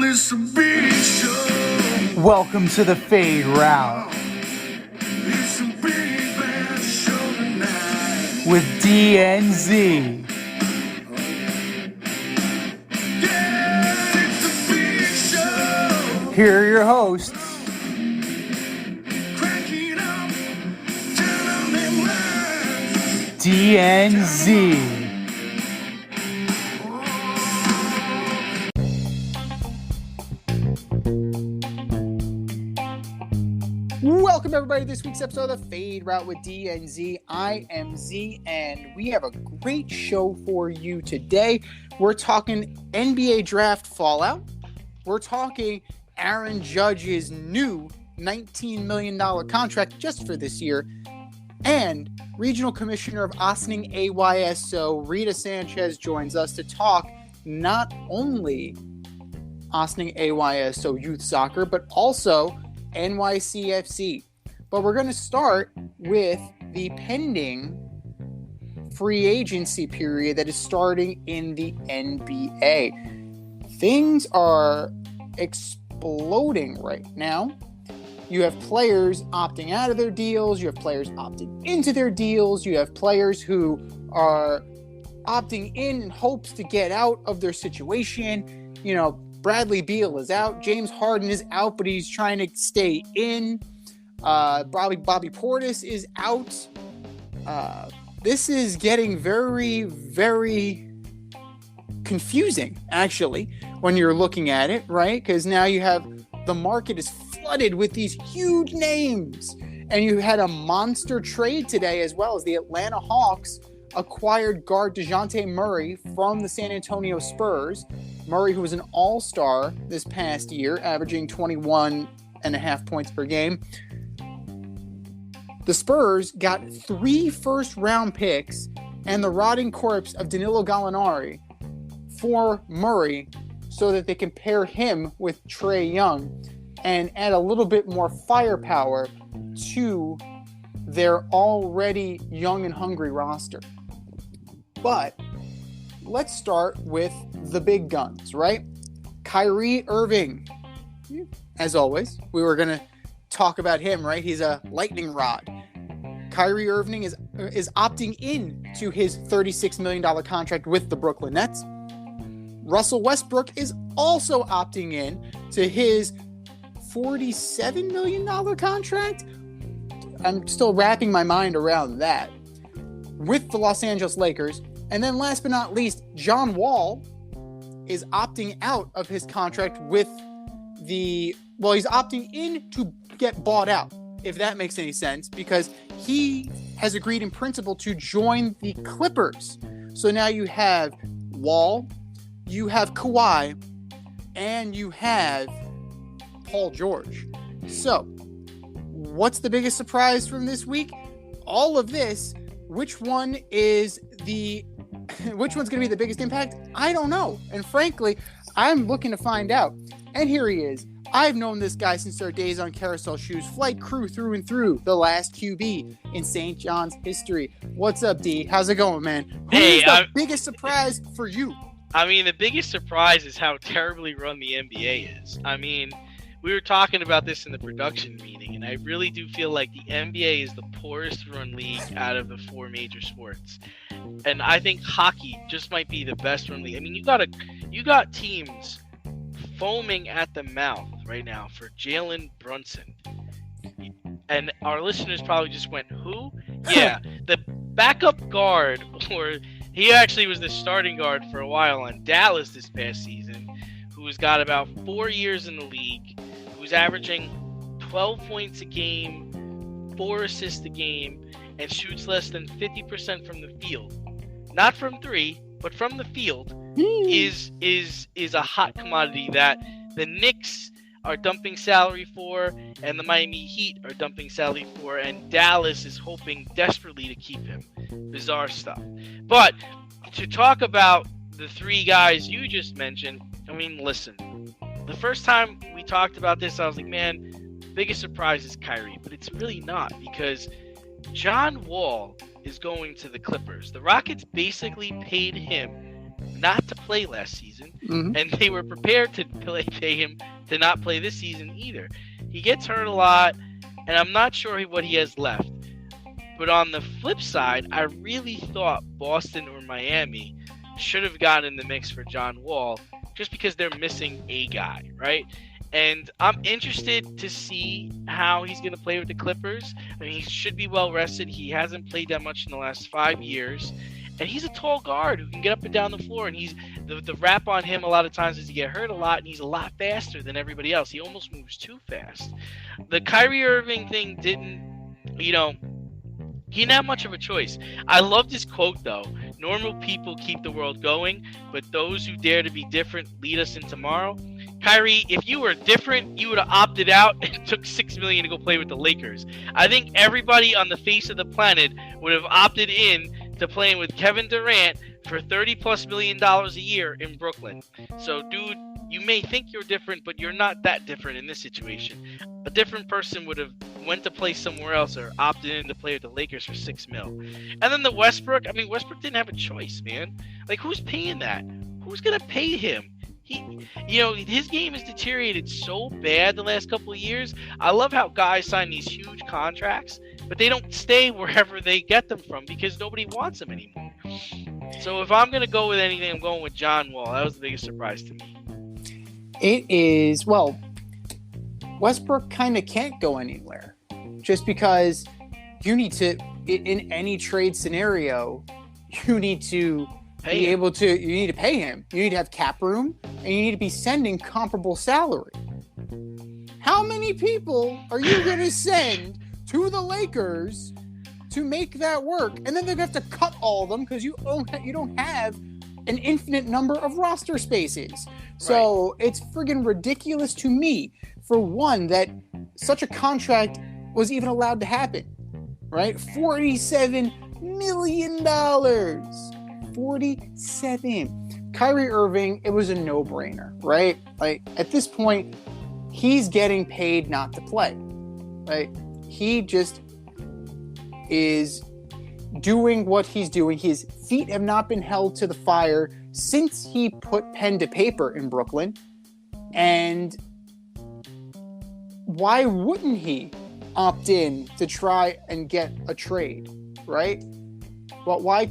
it's a big show. Welcome to the Fade Route It's a big bad show tonight. with DNZ. Yeah, it's a big show. Here are your hosts, Cracking up, telling them lies. DNZ. Welcome everybody to this week's episode of the Fade Route with DNZ. I am Z, and we have a great show for you today. We're talking NBA draft fallout. We're talking Aaron Judge's new $19 million contract just for this year. And Regional Commissioner of Ossining AYSO, Rita Sanchez, joins us to talk not only Ossining AYSO youth soccer, but also NYCFC. But we're going to start with the pending free agency period that is starting in the NBA. Things are exploding right now. You have players opting out of their deals. You have players opting into their deals. You have players who are opting in hopes to get out of their situation. You know, Bradley Beal is out. James Harden is out, but he's trying to stay in. Bobby Portis is out. This is getting very, very confusing, actually, when you're looking at it, right? Because now you have the market is flooded with these huge names. And you had a monster trade today as well, as the Atlanta Hawks acquired guard DeJounte Murray from the San Antonio Spurs. Murray, who was an all-star this past year, averaging 21.5 points per game. The Spurs got 3 first-round picks and the rotting corpse of Danilo Gallinari for Murray so that they can pair him with Trae Young and add a little bit more firepower to their already young and hungry roster. But let's start with the big guns, right? Kyrie Irving. As always, we were going to talk about him, right? He's a lightning rod. Kyrie Irving is opting in to his $36 million contract with the Brooklyn Nets. Russell Westbrook is also opting in to his $47 million contract. I'm still wrapping my mind around that with the Los Angeles Lakers. And then last but not least, John Wall is opting out of his contract with he's opting in to get bought out, if that makes any sense, because he has agreed in principle to join the Clippers. So now you have Wall, you have Kawhi, and you have Paul George. So, what's the biggest surprise from this week? All of this. Which one's going to be the biggest impact? I don't know. And frankly, I'm looking to find out. And here he is. I've known this guy since our days on Carousel Shoes, flight crew through and through, the last QB in St. John's history. What's up, D? How's it going, man? Who's the biggest surprise for you? I mean, the biggest surprise is how terribly run the NBA is. I mean, we were talking about this in the production meeting, and I really do feel like the NBA is the poorest run league out of the 4 major sports. And I think hockey just might be the best run league. I mean, you got teams foaming at the mouth right now for Jalen Brunson. And our listeners probably just went, who? Yeah, the backup guard, or he actually was the starting guard for a while on Dallas this past season, who's got about 4 years in the league, who's averaging 12 points a game, 4 assists a game, and shoots less than 50% from the field. Not from 3, but from the field, is a hot commodity that the Knicks are dumping salary for, and the Miami Heat are dumping salary for, and Dallas is hoping desperately to keep him. Bizarre stuff. But to talk about the 3 guys you just mentioned, I mean, listen, the first time we talked about this, I was like, man, biggest surprise is Kyrie, but it's really not, because John Wall is going to the Clippers. The Rockets basically paid him not to play last season, and they were prepared to pay him to not play this season either. He gets hurt a lot, and I'm not sure what he has left. But on the flip side, I really thought Boston or Miami should have gotten in the mix for John Wall just because they're missing a guy, right? And I'm interested to see how he's going to play with the Clippers. I mean, he should be well rested. He hasn't played that much in the last 5 years. And he's a tall guard who can get up and down the floor. And he's the rap on him a lot of times is he get hurt a lot, and he's a lot faster than everybody else. He almost moves too fast. The Kyrie Irving thing didn't, he didn't have much of a choice. I loved his quote, though. Normal people keep the world going, but those who dare to be different lead us in tomorrow. Kyrie, if you were different, you would have opted out and took $6 million to go play with the Lakers. I think everybody on the face of the planet would have opted in to playing with Kevin Durant for $30+ million a year in Brooklyn. So, dude, you may think you're different, but you're not that different in this situation. A different person would have went to play somewhere else or opted in to play with the Lakers for $6 million. And then the Westbrook didn't have a choice, man. Like, who's paying that? Who's gonna pay him? His game has deteriorated so bad the last couple of years. I love how guys sign these huge contracts, but they don't stay wherever they get them from because nobody wants them anymore. So if I'm going to go with anything, I'm going with John Wall. That was the biggest surprise to me. It is, Westbrook kind of can't go anywhere just because you need to, in any trade scenario, you need to you need to pay him. You need to have cap room, and you need to be sending comparable salary. How many people are you going to send to the Lakers to make that work? And then they're going to have to cut all of them because you don't have an infinite number of roster spaces. So It's friggin' ridiculous to me, for one, that such a contract was even allowed to happen, right? $47 million. 47. Kyrie Irving, it was a no-brainer, right? Like, at this point, he's getting paid not to play. Right? He just is doing what he's doing. His feet have not been held to the fire since he put pen to paper in Brooklyn. And why wouldn't he opt in to try and get a trade, right? Well, why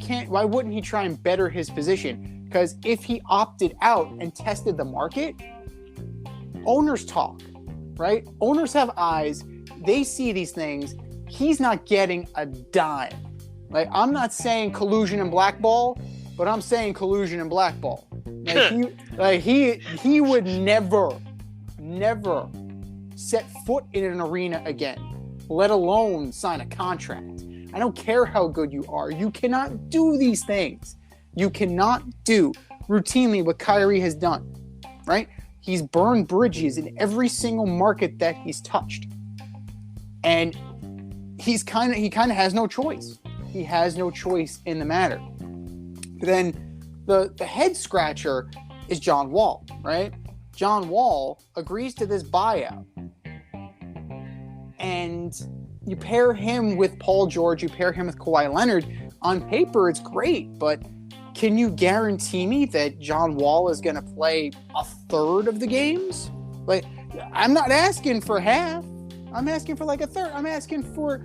wouldn't he try and better his position? Because if he opted out and tested the market, owners talk, right? Owners have eyes. They see these things. He's not getting a dime. Like, I'm not saying collusion and blackball, but I'm saying collusion and blackball. He would never set foot in an arena again, let alone sign a contract. I don't care how good you are. You cannot do these things. You cannot do routinely what Kyrie has done, right? He's burned bridges in every single market that he's touched. And he kind of has no choice. He has no choice in the matter. But then the head scratcher is John Wall, right? John Wall agrees to this buyout. And you pair him with Paul George, you pair him with Kawhi Leonard. On paper, it's great, but can you guarantee me that John Wall is going to play a third of the games? Like, I'm not asking for half. I'm asking for like a third. I'm asking for,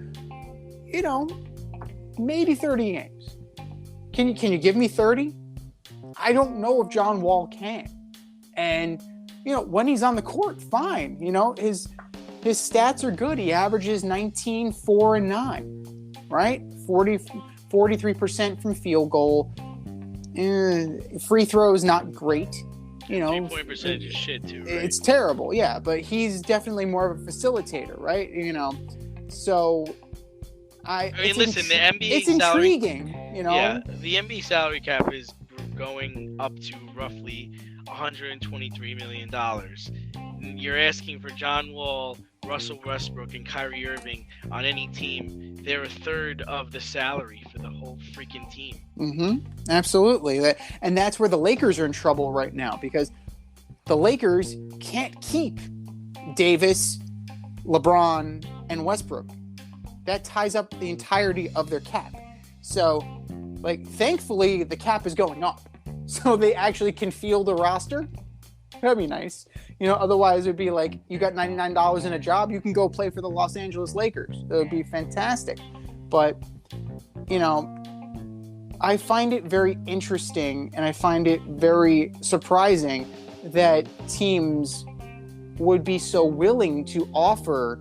maybe 30 games. Can you give me 30? I don't know if John Wall can. And, when he's on the court, fine. His stats are good. He averages 19, 4, and 9, right? 43% from field goal. Free throws, not great. 3-point percentage is shit too, right? It's terrible, yeah. But he's definitely more of a facilitator, right? So listen, the NBA it's salary, intriguing, Yeah, the NBA salary cap is going up to roughly $123 million. You're asking for John Wall, Russell Westbrook, and Kyrie Irving on any team. They're a third of the salary for the whole freaking team. Mm-hmm. Absolutely. And that's where the Lakers are in trouble right now, because the Lakers can't keep Davis, LeBron, and Westbrook. That ties up the entirety of their cap. So, thankfully, the cap is going up. so they actually can field a roster. That'd be nice. Otherwise it'd be like, you got $99 in a job, you can go play for the Los Angeles Lakers. That would be fantastic. But, I find it very interesting and I find it very surprising that teams would be so willing to offer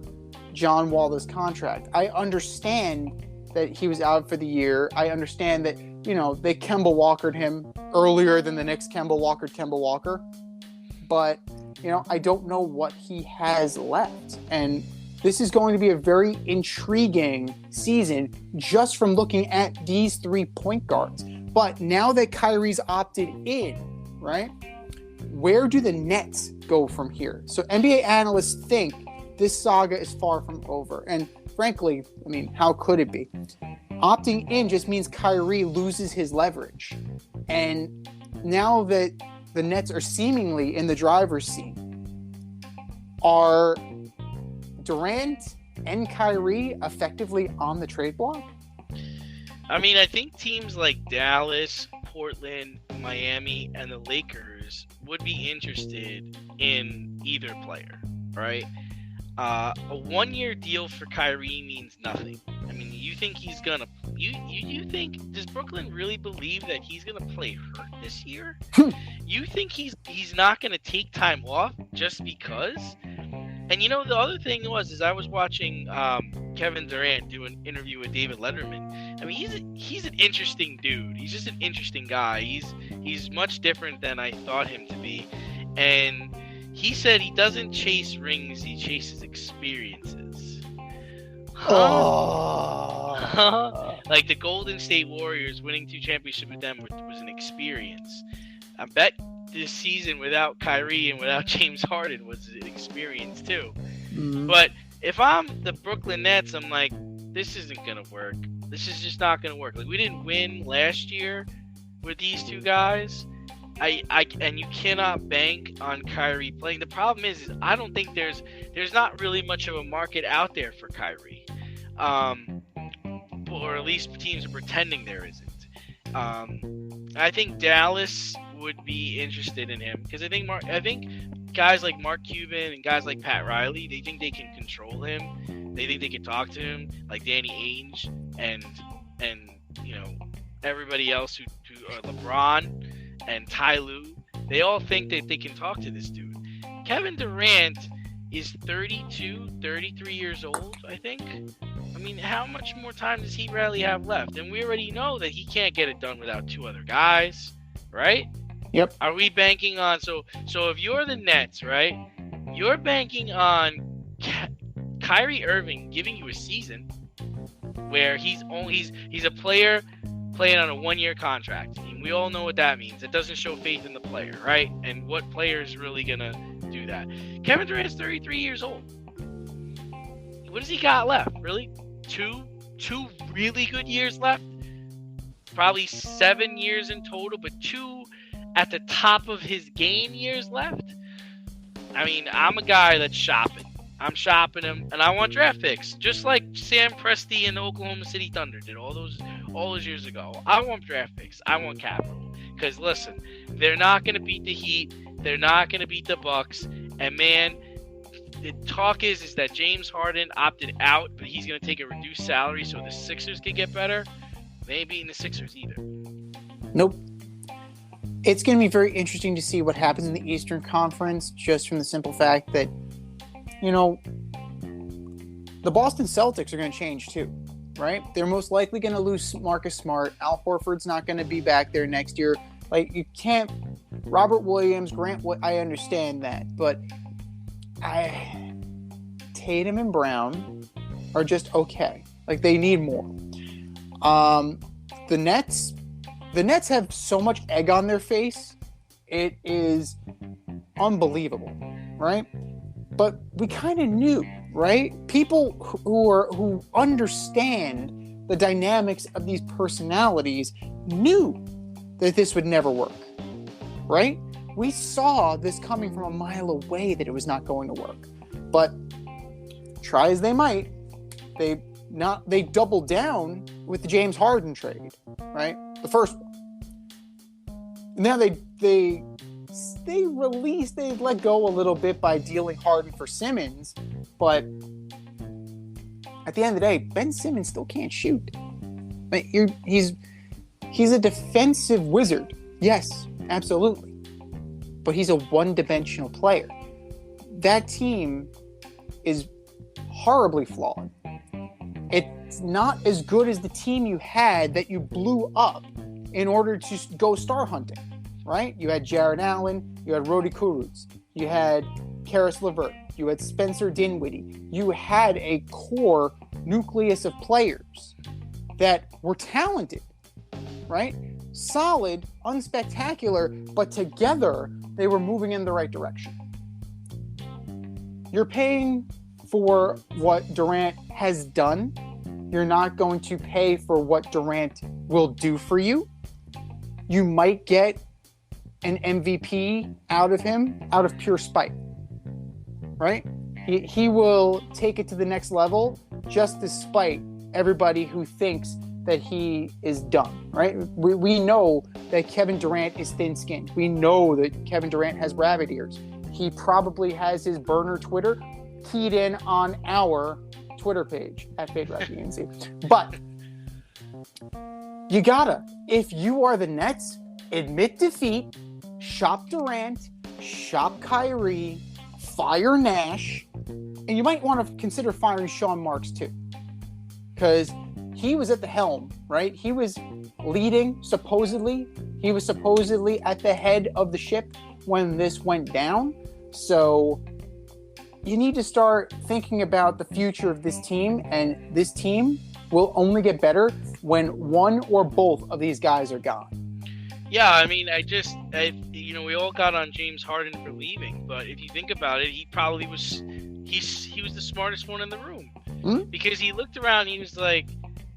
John Wall this contract. I understand that he was out for the year. I understand that, they Kemba Walkered him earlier than the Knicks Kemba Walker. But, I don't know what he has left. And this is going to be a very intriguing season just from looking at these 3 point guards. But now that Kyrie's opted in, right, where do the Nets go from here? So NBA analysts think this saga is far from over. And frankly, how could it be? Opting in just means Kyrie loses his leverage. And now that the Nets are seemingly in the driver's seat, are Durant and Kyrie effectively on the trade block? I think teams like Dallas, Portland, Miami, and the Lakers would be interested in either player, right? A 1-year deal for Kyrie means nothing. You think he's gonna? You think, does Brooklyn really believe that he's gonna play hurt this year? You think he's not gonna take time off just because? And the other thing is I was watching Kevin Durant do an interview with David Letterman. He's an interesting dude. He's just an interesting guy. He's much different than I thought him to be. And he said he doesn't chase rings, he chases experiences. Like the Golden State Warriors winning 2 championships with them was an experience. I bet this season without Kyrie and without James Harden was an experience too. Mm-hmm. But if I'm the Brooklyn Nets, I'm like, this isn't gonna work. This is just not gonna work. Like, we didn't win last year with these 2 guys. And you cannot bank on Kyrie playing. The problem is I don't think there's not really much of a market out there for Kyrie, or at least teams are pretending there isn't. I think Dallas would be interested in him because I think guys like Mark Cuban and guys like Pat Riley, they think they can control him. They think they can talk to him, like Danny Ainge and everybody else who LeBron and Ty Lue. They all think that they can talk to this dude. Kevin Durant is 33 years old, I think. How much more time does he really have left? And we already know that he can't get it done without 2 other guys, right? Yep. Are we banking on so if you're the Nets, right? You're banking on Kyrie Irving giving you a season where he's a player playing on a 1-year contract. We all know what that means. It doesn't show faith in the player, right? And what player is really gonna do that? Kevin Durant's 33 years old. What does he got left? Really? Two really good years left? Probably 7 years in total, but 2 at the top of his game years left? I'm a guy that's shopping. I'm shopping him, and I want draft picks, just like Sam Presti and the Oklahoma City Thunder did all those years ago. I want draft picks. I want capital. Because listen, they're not going to beat the Heat. They're not going to beat the Bucks. And man, the talk is that James Harden opted out, but he's going to take a reduced salary so the Sixers can get better. They ain't beating the Sixers either. Nope. It's going to be very interesting to see what happens in the Eastern Conference, just from the simple fact that, the Boston Celtics are going to change too, right? They're most likely going to lose Marcus Smart. Al Horford's not going to be back there next year. Like, you can't... Robert Williams, I understand that, but Tatum and Brown are just okay. Like, they need more. The Nets have so much egg on their face. It is unbelievable, right? But we kind of knew, right? People who understand the dynamics of these personalities knew that this would never work, right? We saw this coming from a mile away that it was not going to work. But try as they might, they doubled down with the James Harden trade, right? The first one. Now they let go a little bit by dealing Harden for Simmons, but at the end of the day, Ben Simmons still can't shoot. He's a defensive wizard. Yes, absolutely. But he's a one-dimensional player. That team is horribly flawed. It's not as good as the team you had that you blew up in order to go star hunting, right? You had Jared Allen, you had Rodi Kurucs, you had Karis LeVert, you had Spencer Dinwiddie. You had a core nucleus of players that were talented, right? Solid, unspectacular, but together they were moving in the right direction. You're paying for what Durant has done. You're not going to pay for what Durant will do for you. You might get an MVP out of him out of pure spite, right? He will take it to the next level just despite everybody who thinks that he is done, right? We know that Kevin Durant is thin-skinned. We know that Kevin Durant has rabbit ears. He probably has his burner Twitter keyed in on our Twitter page at FadeRapUNC. But you gotta, if you are the Nets, admit defeat, shop Durant, shop Kyrie, fire Nash, and you might want to consider firing Sean Marks too. Because he was at the helm, right? He was leading, supposedly. He was supposedly at the head of the ship when this went down. So you need to start thinking about the future of this team, and this team will only get better when one or both of these guys are gone. Yeah, I mean, we all got on James Harden for leaving, but if you think about it, he probably was, he was the smartest one in the room. Mm-hmm. Because he looked around and he was like,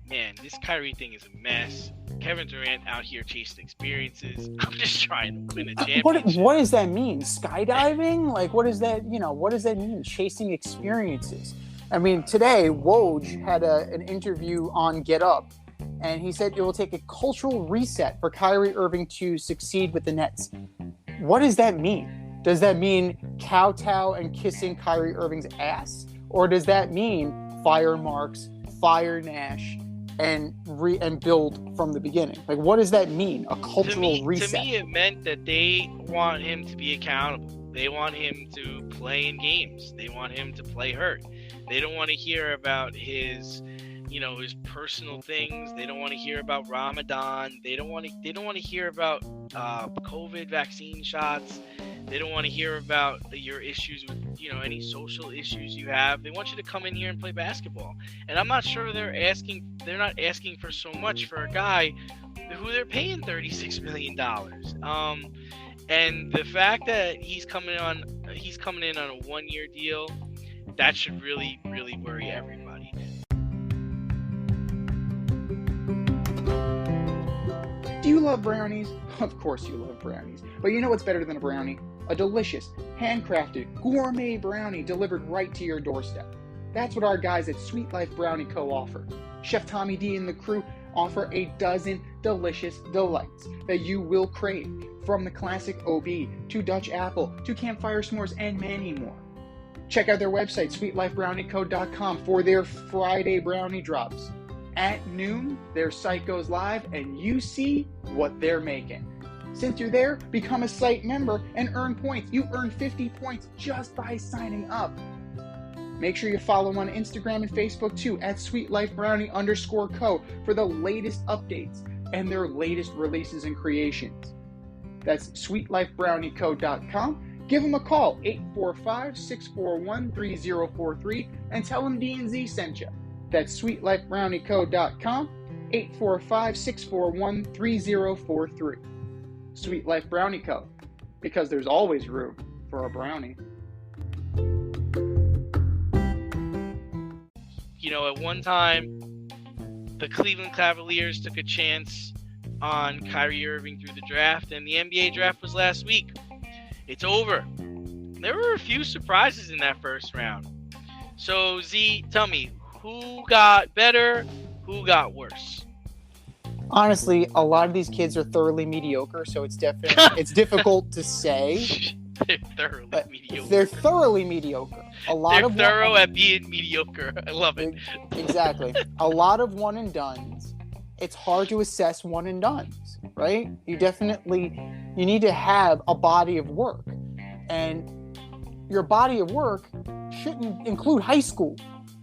man, this Kyrie thing is a mess. Kevin Durant out here chasing experiences. I'm just trying to win a championship. What does that mean? Skydiving? Like, what does that mean? Chasing experiences. I mean, today, Woj had an interview on Get Up, and he said it will take a cultural reset for Kyrie Irving to succeed with the Nets. What does that mean? Does that mean kowtow and kissing Kyrie Irving's ass? Or does that mean fire Marks, fire Nash, and build from the beginning? Like, what does that mean? A cultural reset? To me, it meant that they want him to be accountable. They want him to play in games. They want him to play hurt. They don't want to hear about his personal things. They don't want to hear about Ramadan. They don't want to hear about COVID vaccine shots. They don't want to hear about your issues with, any social issues you have. They want you to come in here and play basketball. And I'm not sure they're not asking for so much for a guy who they're paying $36 million. And the fact that he's coming in on a 1-year deal, that should really, really worry everybody. Do you love brownies? Of course you love brownies. But you know what's better than a brownie? A delicious, handcrafted, gourmet brownie delivered right to your doorstep. That's what our guys at Sweet Life Brownie Co. offer. Chef Tommy D and the crew offer a dozen delicious delights that you will crave, from the classic OB to Dutch apple to campfire s'mores and many more. Check out their website, sweetlifebrownieco.com, for their Friday brownie drops. At noon, their site goes live and you see what they're making. Since you're there, become a site member and earn points. You earn 50 points just by signing up. Make sure you follow them on Instagram and Facebook too, at sweetlifebrownie_co, for the latest updates and their latest releases and creations. That's sweetlifebrownieco.com. Give them a call, 845-641-3043, and tell them D&Z sent you. That's sweetlifebrownieco.com, 845-641-3043. Sweet Life Brownie Co., because there's always room for a brownie. At one time, the Cleveland Cavaliers took a chance on Kyrie Irving through the draft, and the NBA draft was last week. It's over. There were a few surprises in that first round. So, Z, tell me, who got better, who got worse? Honestly, a lot of these kids are thoroughly mediocre, so it's difficult to say. They're thoroughly But mediocre. they're thoroughly mediocre. They're thorough at being mediocre. I love it. Exactly. A lot of one and dones. It's hard to assess one and dones, right? You need to have a body of work. And your body of work shouldn't include high school,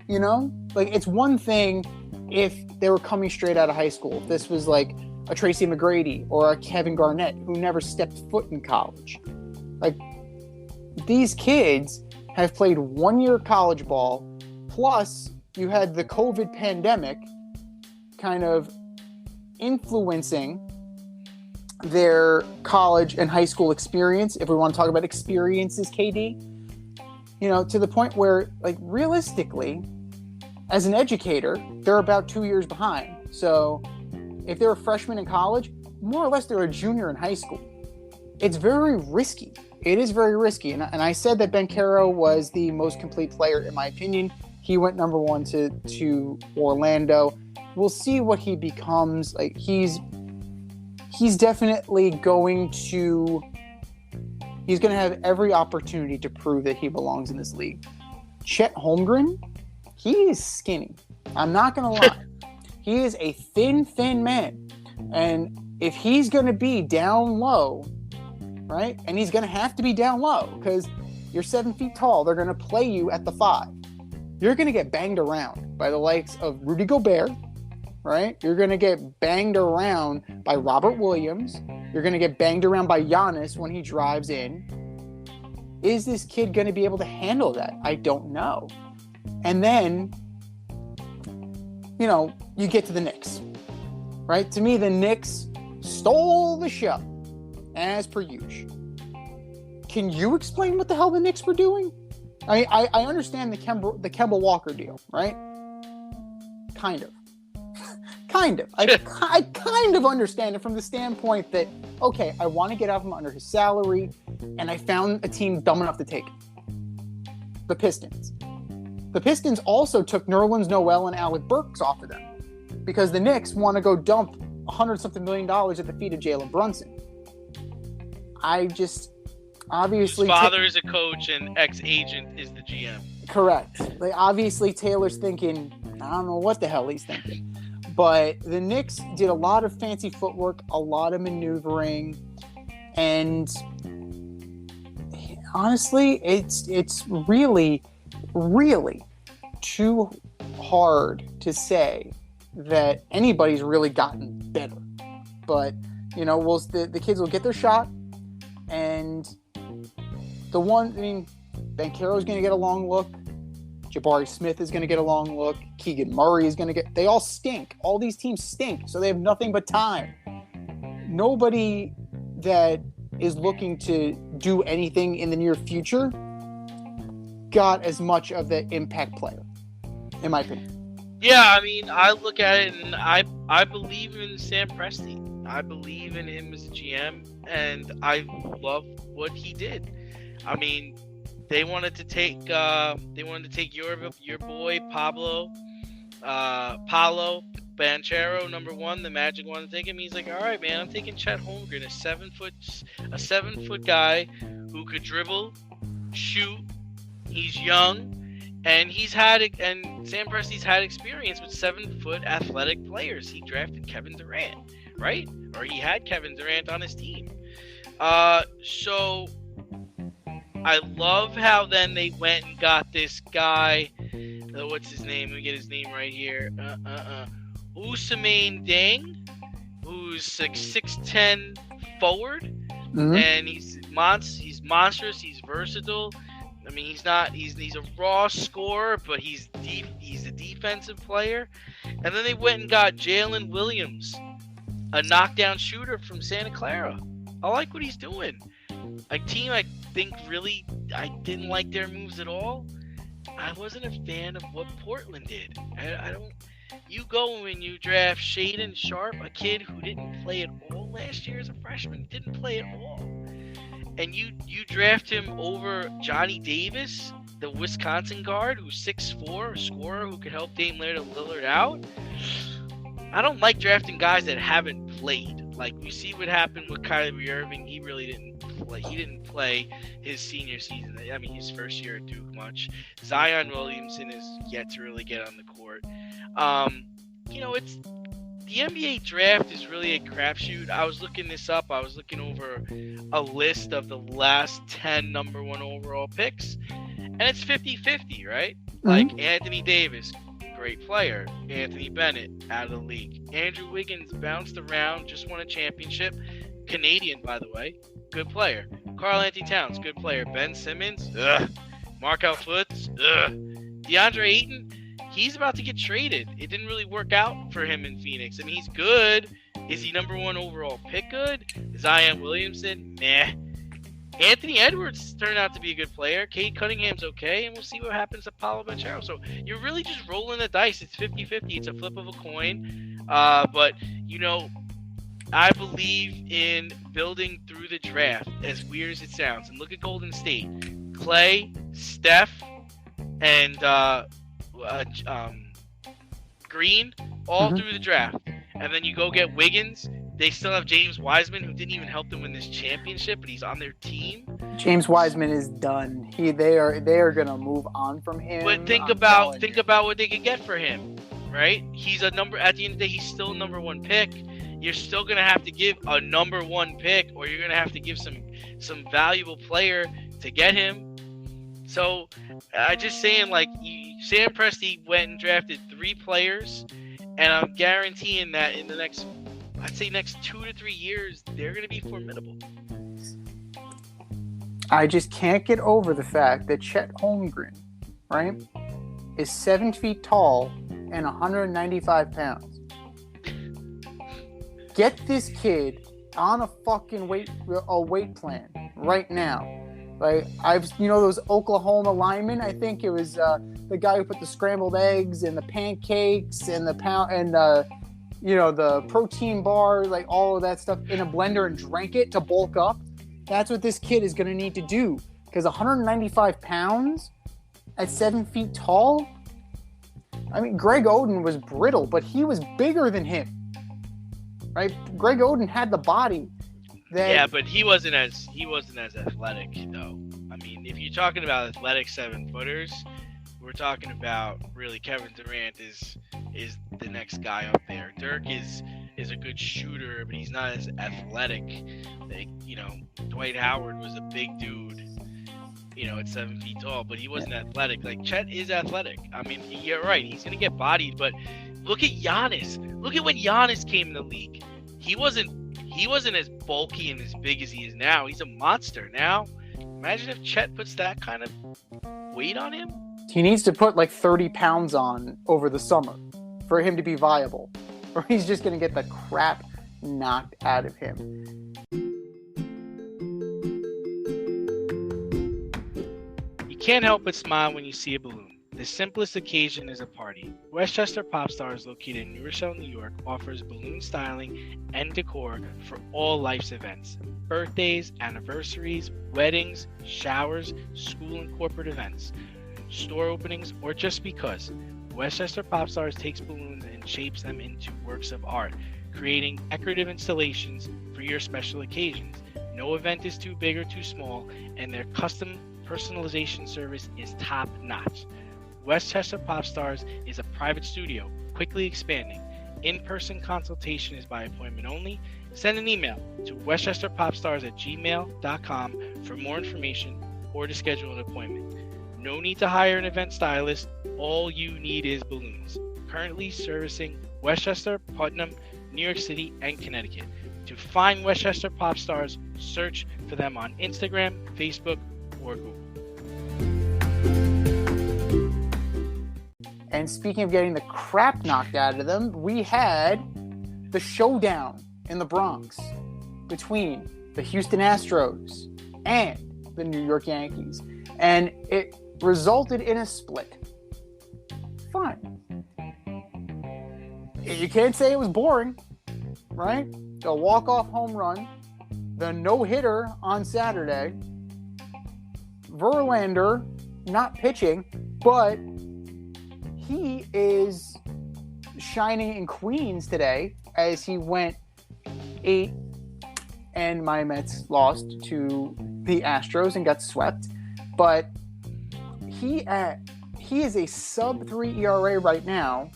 you know? Like, it's one thing if they were coming straight out of high school. If this was like a Tracy McGrady or a Kevin Garnett who never stepped foot in college. Like, these kids have played 1 year college ball, plus you had the COVID pandemic kind of influencing their college and high school experience, if we want to talk about experiences, KD, you know, to the point where, like, realistically, as an educator, they're about 2 years behind. So if they're a freshman in college, more or less they're a junior in high school. It's very risky. It is very risky. And I said that Banchero was the most complete player, in my opinion. He went number one to Orlando. We'll see what he becomes. Like, he's definitely going to have every opportunity to prove that he belongs in this league. Chet Holmgren, he is skinny. I'm not going to lie. He is a thin man. And if he's going to be down low, right? And he's going to have to be down low because you're 7 feet tall. They're going to play you at the 5. You're going to get banged around by the likes of Rudy Gobert, right? You're going to get banged around by Robert Williams. You're going to get banged around by Giannis when he drives in. Is this kid going to be able to handle that? I don't know. And then, you know, you get to the Knicks, right? To me, the Knicks stole the show, as per usual. Can you explain what the hell the Knicks were doing? I understand the Kemba Walker deal, right? Kind of. I kind of understand it from the standpoint that, okay, I want to get out from under his salary, and I found a team dumb enough to take it. The Pistons. The Pistons also took Nerlens Noel and Alec Burks off of them because the Knicks want to go dump $100-something million at the feet of Jalen Brunson. Obviously, his father is a coach and ex-agent is the GM. Correct. Like, obviously, Taylor's thinking, I don't know what the hell he's thinking. But the Knicks did a lot of fancy footwork, a lot of maneuvering, and honestly, it's really, really too hard to say that anybody's really gotten better. But, you know, the kids will get their shot, and Banchero's going to get a long look. Jabari Smith is going to get a long look. Keegan Murray is going to get... They all stink. All these teams stink, so they have nothing but time. Nobody that is looking to do anything in the near future got as much of the impact player, in my opinion. Yeah, I mean, I look at it and I believe in Sam Presti. I believe in him as a GM, and I love what he did. I mean, they wanted to take your boy Paolo Banchero, number one. The Magic wanted to take him. He's like, all right, man, I'm taking Chet Holmgren, a 7 foot guy who could dribble, shoot. He's young, and Sam Presti's had experience with 7 foot athletic players. He drafted Kevin Durant, right? Or he had Kevin Durant on his team. So I love how then they went and got this guy. What's his name? Let me get his name right here. Ossining Deng, who's like 6'10" forward, and he's monstrous. He's versatile. I mean, he's a raw scorer, but he's a defensive player. And then they went and got Jalen Williams, a knockdown shooter from Santa Clara. I like what he's doing. A team I think really I didn't like their moves at all. I wasn't a fan of what Portland did. I don't. You go and you draft Shaedon Sharpe, a kid who didn't play at all last year as a freshman, didn't play at all, and you draft him over Johnny Davis, the Wisconsin guard, who's 6'4", a scorer who could help Dame Lillard out. I don't like drafting guys that haven't played. Like, we see what happened with Kyrie Irving. He really didn't play. He didn't play his senior season. I mean, his first year at Duke much. Zion Williamson is yet to really get on the court. It's the NBA draft is really a crapshoot. I was looking this up. I was looking over a list of the last 10 number one overall picks, and it's 50-50, right? Mm-hmm. Like Anthony Davis, great player. Anthony Bennett, out of the league. Andrew Wiggins bounced around, just won a championship. Canadian, by the way, good player. Karl Anthony Towns, good player. Ben Simmons, Markelle Fultz, DeAndre Ayton, he's about to get traded. It didn't really work out for him in Phoenix. I mean, he's good. Is he number one overall pick good? Zion Williamson, nah. Anthony Edwards turned out to be a good player. Cade Cunningham's okay, and we'll see what happens to Paolo Banchero. So you're really just rolling the dice. It's 50-50. It's a flip of a coin. But, I believe in building through the draft, as weird as it sounds. And look at Golden State. Clay, Steph, and Green all through the draft. And then you go get Wiggins. They still have James Wiseman, who didn't even help them win this championship, but he's on their team. James Wiseman is done. They are gonna move on from him. But think about what they could get for him, right? He's a number at the end of the day. He's still a number one pick. You're still gonna have to give a number one pick, or you're gonna have to give some valuable player to get him. So I just saying, like, Sam Presti went and drafted 3 players, and I'm guaranteeing that in the next 2 to 3 years, they're going to be formidable. I just can't get over the fact that Chet Holmgren, right, is 7 feet tall and 195 pounds. Get this kid on a fucking weight plan right now. Like, those Oklahoma linemen. I think it was the guy who put the scrambled eggs and the pancakes and the protein bar, like all of that stuff in a blender and drank it to bulk up. That's what this kid is going to need to do. Because 195 pounds at 7 feet tall? I mean, Greg Oden was brittle, but he was bigger than him. Right? Greg Oden had the body. Yeah, but he wasn't as athletic, though. I mean, if you're talking about athletic 7-footers, we're talking about really Kevin Durant is the next guy up there. Dirk is a good shooter, but he's not as athletic. Like, Dwight Howard was a big dude, at 7 feet tall, but he wasn't athletic. Like, Chet is athletic. I mean, you're right. He's gonna get bodied, but look at Giannis. Look at when Giannis came in the league. He wasn't as bulky and as big as he is now. He's a monster now. Imagine if Chet puts that kind of weight on him. He needs to put like 30 pounds on over the summer for him to be viable, or he's just going to get the crap knocked out of him. You can't help but smile when you see a balloon. The simplest occasion is a party. Westchester Pop Stars, located in New Rochelle, New York, offers balloon styling and decor for all life's events. Birthdays, anniversaries, weddings, showers, school and corporate events, store openings, or just because. Westchester Pop Stars takes balloons and shapes them into works of art, creating decorative installations for your special occasions. No event is too big or too small, and their custom personalization service is top-notch. Westchester Pop Stars is a private studio, quickly expanding. In-person consultation is by appointment only. Send an email to westchesterpopstars@gmail.com for more information or to schedule an appointment. No need to hire an event stylist. All you need is balloons. Currently servicing Westchester, Putnam, New York City, and Connecticut. To find Westchester Pop Stars, search for them on Instagram, Facebook, or Google. And speaking of getting the crap knocked out of them, we had the showdown in the Bronx between the Houston Astros and the New York Yankees. And it resulted in a split. Fine. You can't say it was boring, right? The walk-off home run, the no-hitter on Saturday, Verlander not pitching, but he is shining in Queens today as he went 8 and my Mets lost to the Astros and got swept. But he is a sub-3 ERA right now,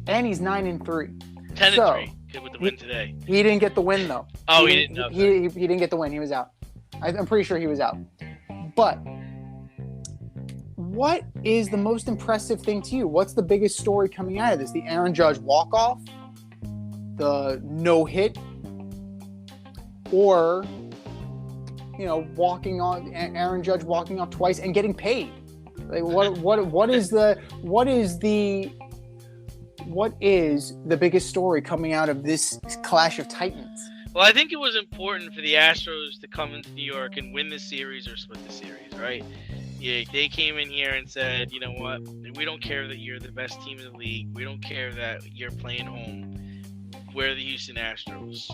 and he's 9-3. 10-3 with the win today. He didn't get the win though. Oh, he didn't. No, he didn't get the win. He was out. I'm pretty sure he was out. But what is the most impressive thing to you? What's the biggest story coming out of this? The Aaron Judge walk-off? The no-hit? Or, Aaron Judge walking off twice and getting paid? Like what is the biggest story coming out of this clash of titans? Well, I think it was important for the Astros to come into New York and win the series or split the series, right? Yeah, they came in here and said, you know what, we don't care that you're the best team in the league. We don't care that you're playing home. We're the Houston Astros.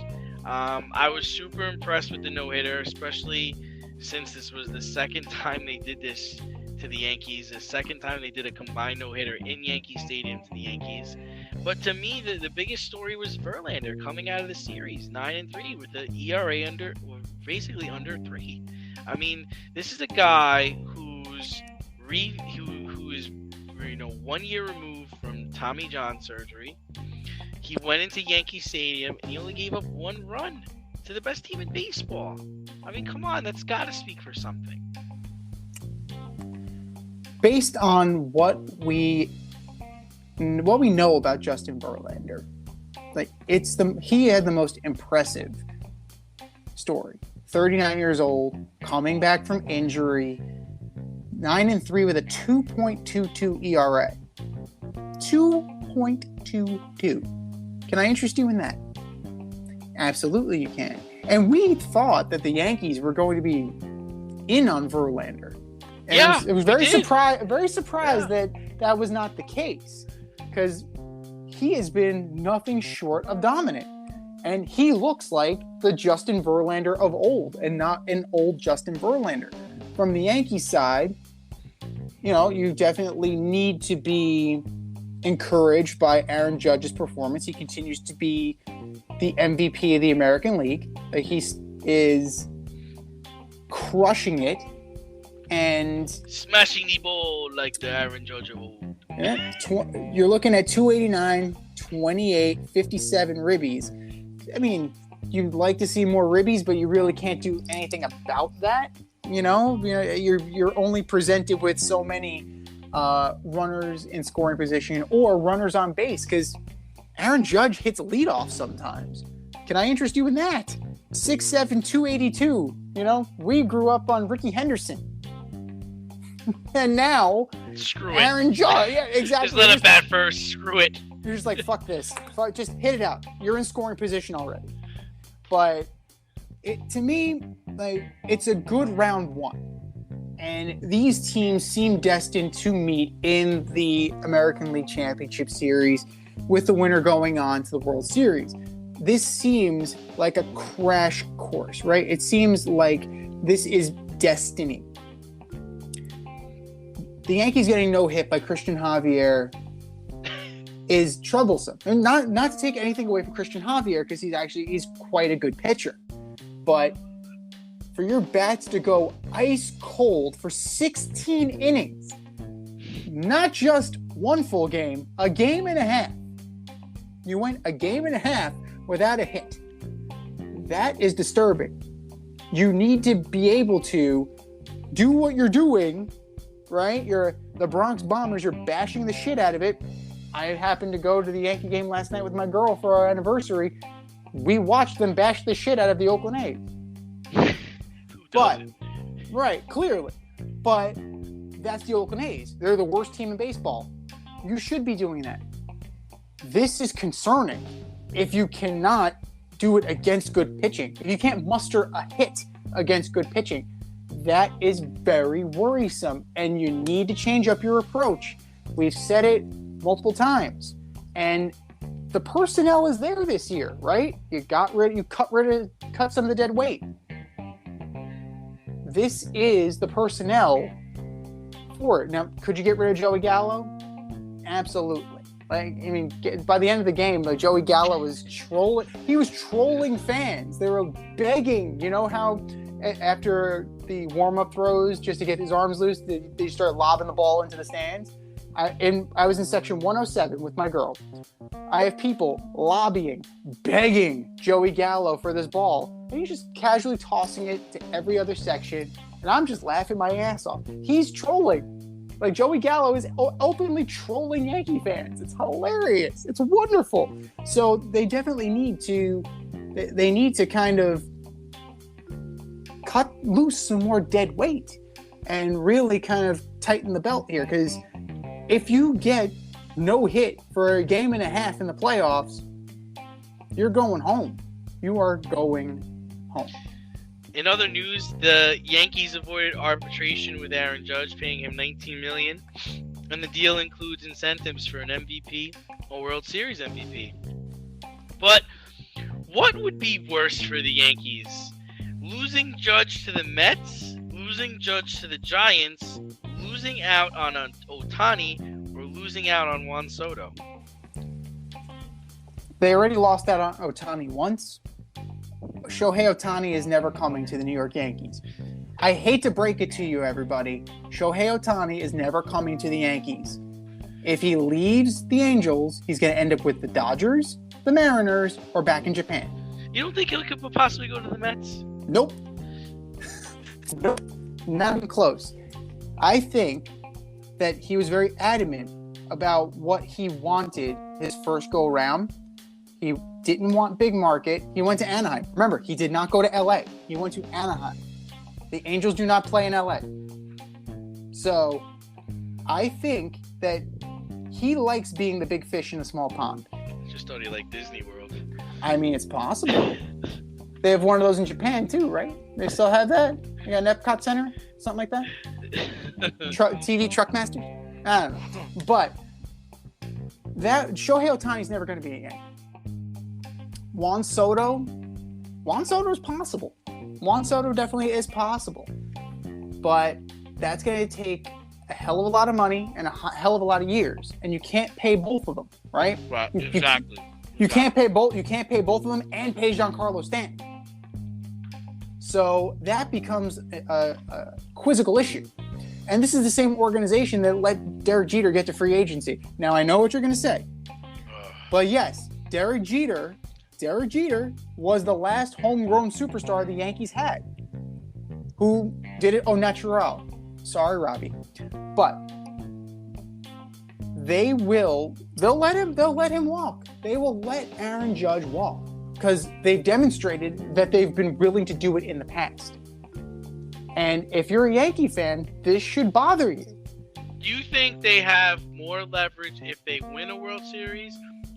I was super impressed with the no-hitter, especially since this was the second time they did this to the Yankees, the second time they did a combined no-hitter in Yankee Stadium to the Yankees. But to me, the biggest story was Verlander coming out of the series, 9-3 with the ERA basically under 3. I mean, this is a guy who is 1 year removed from Tommy John surgery. He went into Yankee Stadium and he only gave up 1 run to the best team in baseball. I mean, come on, that's got to speak for something. Based on what we know about Justin Verlander, he had the most impressive story. 39 years old, coming back from injury, 9-3 with a 2.22 ERA. 2.22. Can I interest you in that? Absolutely, you can. And we thought that the Yankees were going to be in on Verlander. And it was very surprised that was not the case, because he has been nothing short of dominant. And he looks like the Justin Verlander of old and not an old Justin Verlander. From the Yankees side, you definitely need to be encouraged by Aaron Judge's performance. He continues to be the MVP of the American League. He is crushing it and smashing the ball like the Aaron Judge of old. Yeah, you're looking at 289, 28, 57 ribbies. I mean, you'd like to see more ribbies, but you really can't do anything about that. You're only presented with so many runners in scoring position or runners on base, because Aaron Judge hits leadoff sometimes. Can I interest you in that? 6'7", 282. We grew up on Ricky Henderson. And now, screw Aaron Judge. Yeah, exactly. Just let it bat first. Screw it. You're just like, fuck this. Just hit it out. You're in scoring position already. But to me, it's a good round one. And these teams seem destined to meet in the American League Championship Series, with the winner going on to the World Series. This seems like a crash course, right? It seems like this is destiny. The Yankees getting no hit by Christian Javier is troublesome. And not to take anything away from Christian Javier, because he's quite a good pitcher. But for your bats to go ice cold for 16 innings, not just one full game, a game and a half. You went a game and a half without a hit. That is disturbing. You need to be able to do what you're doing, right? You're the Bronx Bombers. You're bashing the shit out of it. I happened to go to the Yankee game last night with my girl for our anniversary. We watched them bash the shit out of the Oakland A's. Right, clearly. But that's the Oakland A's. They're the worst team in baseball. You should be doing that. This is concerning if you cannot do it against good pitching. If you can't muster a hit against good pitching, that is very worrisome, and you need to change up your approach. We've said it multiple times, and the personnel is there this year, right? You cut some of the dead weight. This is the personnel for it. Now, could you get rid of Joey Gallo? Absolutely. Like, I mean, by the end of the game, like Joey Gallo was trolling. He was trolling fans. They were begging. You know how after the warm-up throws, just to get his arms loose, they start lobbing the ball into the stands. I was in section 107 with my girl. I have people lobbying, begging Joey Gallo for this ball, and he's just casually tossing it to every other section, and I'm just laughing my ass off. He's trolling. Like, Joey Gallo is openly trolling Yankee fans. It's hilarious. It's wonderful. So they definitely need to kind of cut loose some more dead weight and really kind of tighten the belt here, because if you get no hit for a game and a half in the playoffs, you're going home. You are going home. In other news, the Yankees avoided arbitration with Aaron Judge, paying him $19 million, and the deal includes incentives for an MVP or World Series MVP. But what would be worse for the Yankees? Losing Judge to the Mets, losing Judge to the Giants, losing out on Ohtani, or losing out on Juan Soto? They already lost out on Ohtani once. Shohei Ohtani is never coming to the New York Yankees. I hate to break it to you, everybody. Shohei Ohtani is never coming to the Yankees. If he leaves the Angels, he's going to end up with the Dodgers, the Mariners, or back in Japan. You don't think he could possibly go to the Mets? Nope. Nope. Not even close. I think that he was very adamant about what he wanted his first go around. He didn't want big market. He went to Anaheim. Remember, he did not go to LA. He went to Anaheim. The Angels do not play in LA. So I think that he likes being the big fish in a small pond. Just thought he liked Disney World. I mean, it's possible. They have one of those in Japan too, right? They still have that? You got an Epcot Center? Something like that? TV Truckmaster? I don't know. But that Shohei Ohtani's never going to be a Yankee. Juan Soto is possible. Juan Soto definitely is possible. But that's going to take a hell of a lot of money and a hell of a lot of years. And you can't pay both of them, right? Right, exactly. You can't pay both of them and pay Giancarlo Stanton. So that becomes a quizzical issue. And this is the same organization that let Derek Jeter get to free agency. Now, I know what you're going to say. But yes, Derek Jeter was the last homegrown superstar the Yankees had. Who did it au natural. Sorry, Robbie. But they'll let him walk. They will let Aaron Judge walk because they've demonstrated that they've been willing to do it in the past. And if you're a Yankee fan, this should bother you. Do you think they have more leverage if they win a World Series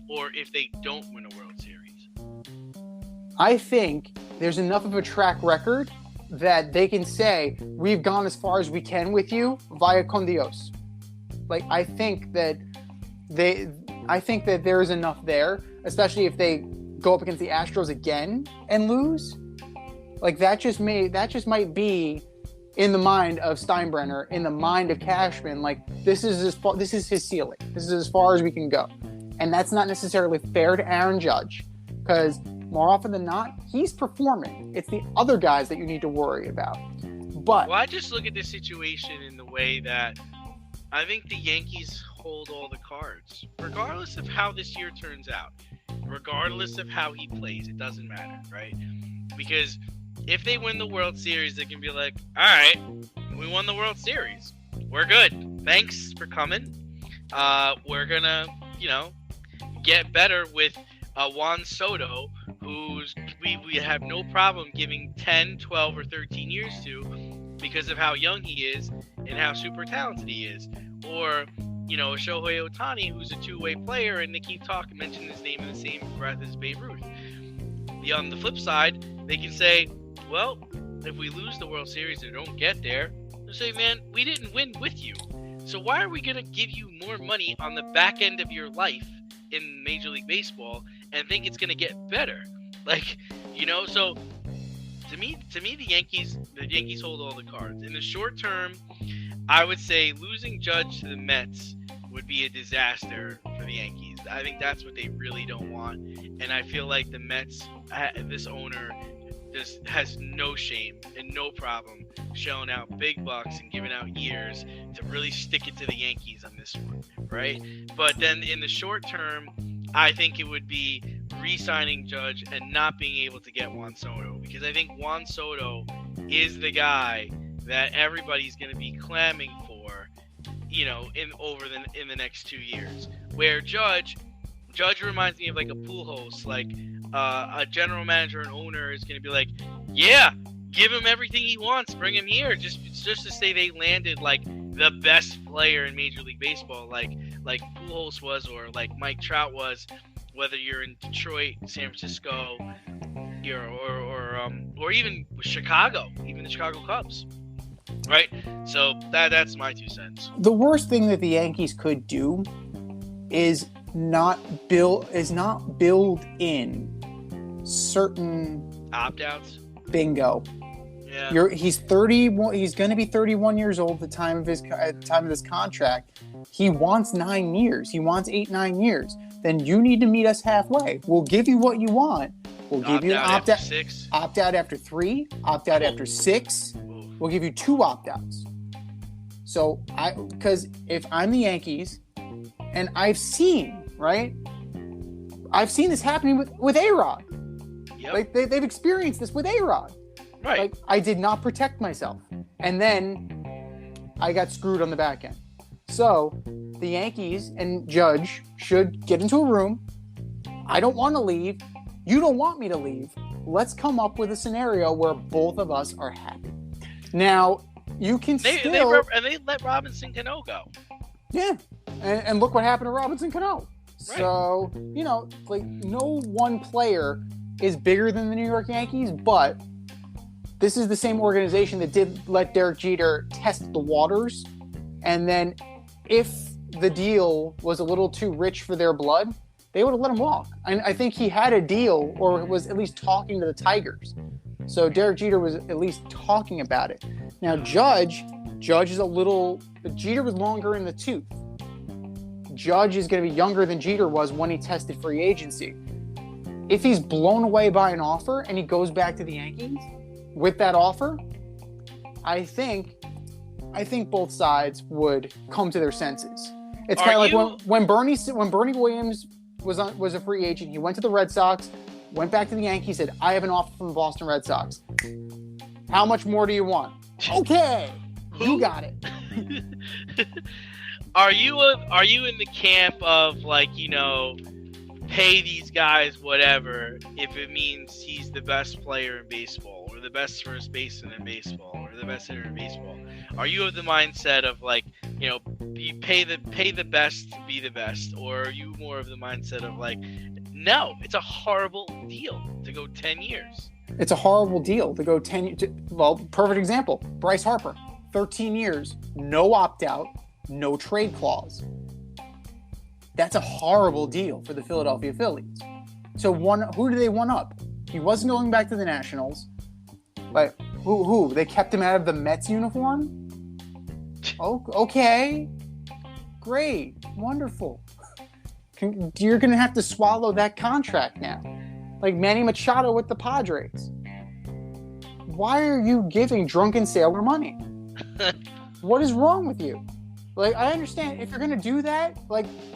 or if they don't win a World Series? I think there's enough of a track record that they can say, we've gone as far as we can with you via con Dios. Like, I think that there is enough there, especially if they go up against the Astros again and lose. Like, that just might be in the mind of Steinbrenner, in the mind of Cashman. Like, this is his ceiling. This is as far as we can go, and that's not necessarily fair to Aaron Judge, because more often than not, he's performing. It's the other guys that you need to worry about. But well, I just look at this situation in the way that I think the Yankees hold all the cards, regardless of how this year turns out, regardless of how he plays. It doesn't matter, right? Because if they win the World Series, they can be like, all right, we won the World Series. We're good. Thanks for coming. We're going to, get better with Juan Soto, who's we have no problem giving 10, 12, or 13 years to because of how young he is and how super talented he is. Or, Shohei Ohtani, who's a two-way player, and they keep mentioning his name in the same breath as Babe Ruth. On the flip side, they can say, well, if we lose the World Series or don't get there, they'll say, man, we didn't win with you. So why are we going to give you more money on the back end of your life in Major League Baseball and think it's going to get better? So to me, the Yankees hold all the cards. In the short term, I would say losing Judge to the Mets would be a disaster for the Yankees. I think that's what they really don't want. And I feel like the Mets, this owner, just has no shame and no problem shelling out big bucks and giving out years to really stick it to the Yankees on this one, right? But then in the short term, I think it would be re-signing Judge and not being able to get Juan Soto, because I think Juan Soto is the guy that everybody's going to be clamming for, in the next 2 years. Where Judge reminds me of like a pool host, like a general manager and owner is going to be like, yeah, give him everything he wants, bring him here, just to say they landed like the best player in Major League Baseball, like Pujols was, or like Mike Trout was, whether you're in Detroit, San Francisco, or even Chicago, even the Chicago Cubs, right? So that's my 2 cents. The worst thing that the Yankees could do is not build in certain opt-outs. Bingo. Yeah. He's 31. He's going to be 31 years old at the time of this contract. He wants 9 years. He wants 8-9 years. Then you need to meet us halfway. We'll give you what you want. We'll give you an opt out. 6. Opt out after 3. Opt out after 6. We'll give you 2 opt outs. So because if I'm the Yankees, and I've seen this happening with A-Rod. Yep. Like they've experienced this with A-Rod. Right. Like I did not protect myself, and then I got screwed on the back end. So the Yankees and Judge should get into a room. I don't want to leave. You don't want me to leave. Let's come up with a scenario where both of us are happy. Now you can they let Robinson Cano go. Yeah, and look what happened to Robinson Cano. Right. So like no one player is bigger than the New York Yankees, but this is the same organization that did let Derek Jeter test the waters. And then if the deal was a little too rich for their blood, they would have let him walk. And I think he had a deal, or was at least talking to the Tigers. So Derek Jeter was at least talking about it. Now Judge is Jeter was longer in the tooth. Judge is going to be younger than Jeter was when he tested free agency. If he's blown away by an offer and he goes back to the Yankees with that offer, I think both sides would come to their senses. It's kind of like when Bernie Williams was a free agent. He went to the Red Sox, went back to the Yankees, said, "I have an offer from the Boston Red Sox. How much more do you want?" Okay, you got it. Are you in the camp of pay these guys whatever if it means he's the best player in baseball, or the best first baseman in baseball, or the best hitter in baseball? Are you of the mindset of you pay the best to be the best, or are you more of the mindset of no, it's a horrible deal to go 10 years? It's a horrible deal to go 10 years. Well, perfect example, Bryce Harper, 13 years, no opt-out, no trade clause. That's a horrible deal for the Philadelphia Phillies. So who do they one up? He wasn't going back to the Nationals. But who? They kept him out of the Mets uniform? Oh, okay. Great. Wonderful. You're going to have to swallow that contract now. Like Manny Machado with the Padres. Why are you giving drunken sailor money? What is wrong with you? I understand if you're going to do that,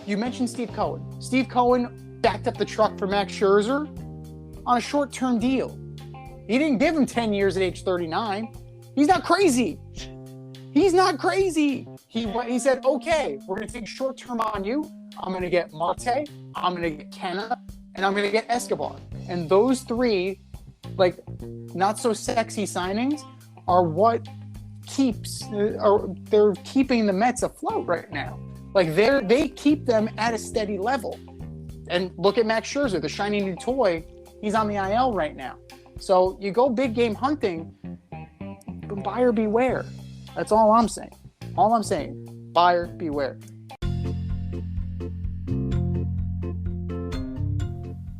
you mentioned Steve Cohen. Steve Cohen backed up the truck for Max Scherzer on a short-term deal. He didn't give him 10 years at age 39. He's not crazy. He's not crazy. He said, okay, we're going to take short-term on you. I'm going to get Marte, I'm going to get Kenna, and I'm going to get Escobar. And those 3, not so sexy signings are what they're keeping the Mets afloat right now. They keep them at a steady level. And look at Max Scherzer, the shiny new toy. He's on the IL right now. So you go big game hunting, but buyer beware. That's all I'm saying. Buyer beware.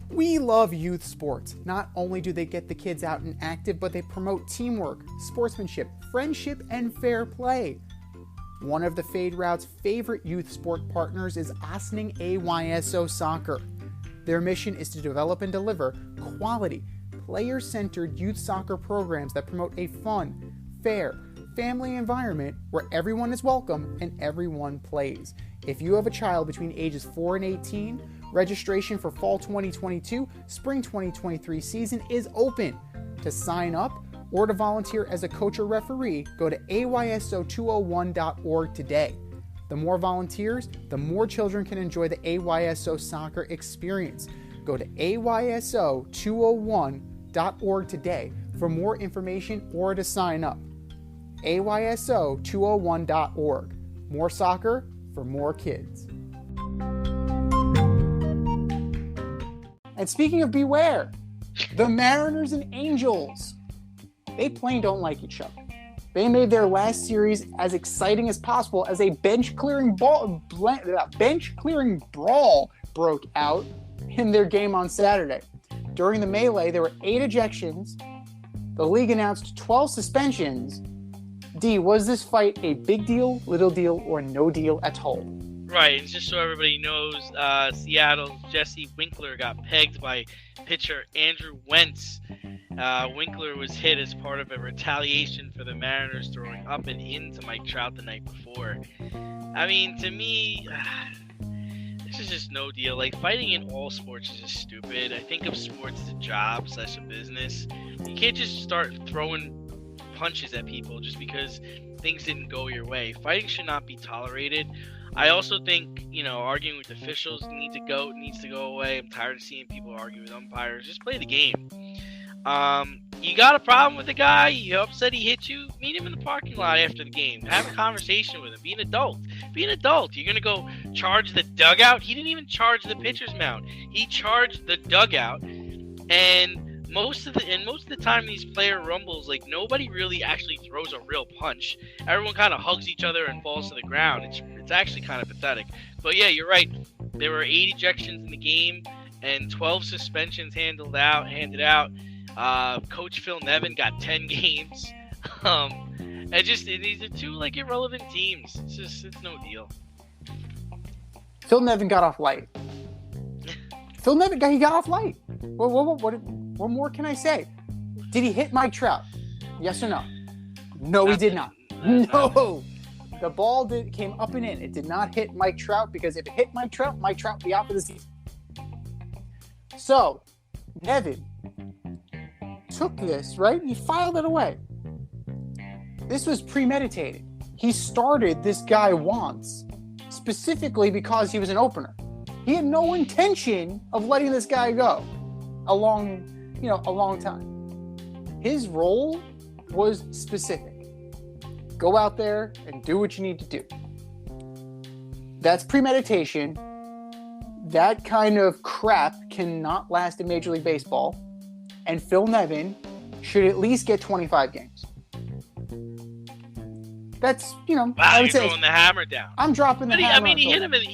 We love youth sports. Not only do they get the kids out and active, but they promote teamwork, sportsmanship, friendship, and fair play. One of the Fade Route's favorite youth sport partners is Ossining AYSO Soccer. Their mission is to develop and deliver quality, player-centered youth soccer programs that promote a fun, fair, family environment where everyone is welcome and everyone plays. If you have a child between ages 4 and 18, registration for fall 2022, spring 2023 season is open. To sign up or to volunteer as a coach or referee, go to ayso201.org today. The more volunteers, the more children can enjoy the AYSO soccer experience. Go to ayso201.org today for more information or to sign up. ayso201.org. More soccer for more kids. And speaking of beware, the Mariners and Angels, they plain don't like each other. They made their last series as exciting as possible as a bench-clearing brawl broke out in their game on Saturday. During the melee, there were 8 ejections. The league announced 12 suspensions. D, was this fight a big deal, little deal, or no deal at all? Right, and just so everybody knows, Seattle's Jesse Winkler got pegged by pitcher Andrew Wentz. Winkler was hit as part of a retaliation for the Mariners throwing up and into Mike Trout the night before. I mean, to me, this is just no deal. Like, fighting in all sports is just stupid. I think of sports as a job / a business. You can't just start throwing punches at people just because things didn't go your way. Fighting should not be tolerated. I also think, arguing with officials needs to go away. I'm tired of seeing people argue with umpires. Just play the game. You got a problem with the guy, you upset he hit you, meet him in the parking lot after the game. Have a conversation with him. Be an adult. Be an adult. You're going to go charge the dugout? He didn't even charge the pitcher's mound. He charged the dugout. And most of the time these player rumbles, like, nobody really actually throws a real punch. Everyone kind of hugs each other and falls to the ground. It's actually kind of pathetic. But yeah, you're right. There were 8 ejections in the game and 12 suspensions handed out. Coach Phil Nevin got 10 games. And these are 2 like irrelevant teams. It's no deal. Phil Nevin got off light. He got off light. What more can I say? Did he hit Mike Trout? Yes or no? No, he did not. No. The ball came up and in. It did not hit Mike Trout, because if it hit Mike Trout would be out for the season. So, Nevin took this, right? He filed it away. This was premeditated. He started this guy once, specifically because he was an opener. He had no intention of letting this guy go a long time. His role was specific. Go out there and do what you need to do. That's premeditation. That kind of crap cannot last in Major League Baseball. And Phil Nevin should at least get 25 games. That's, Wow, I would you're say throwing the hammer down. I'm dropping the hammer. He hit him in the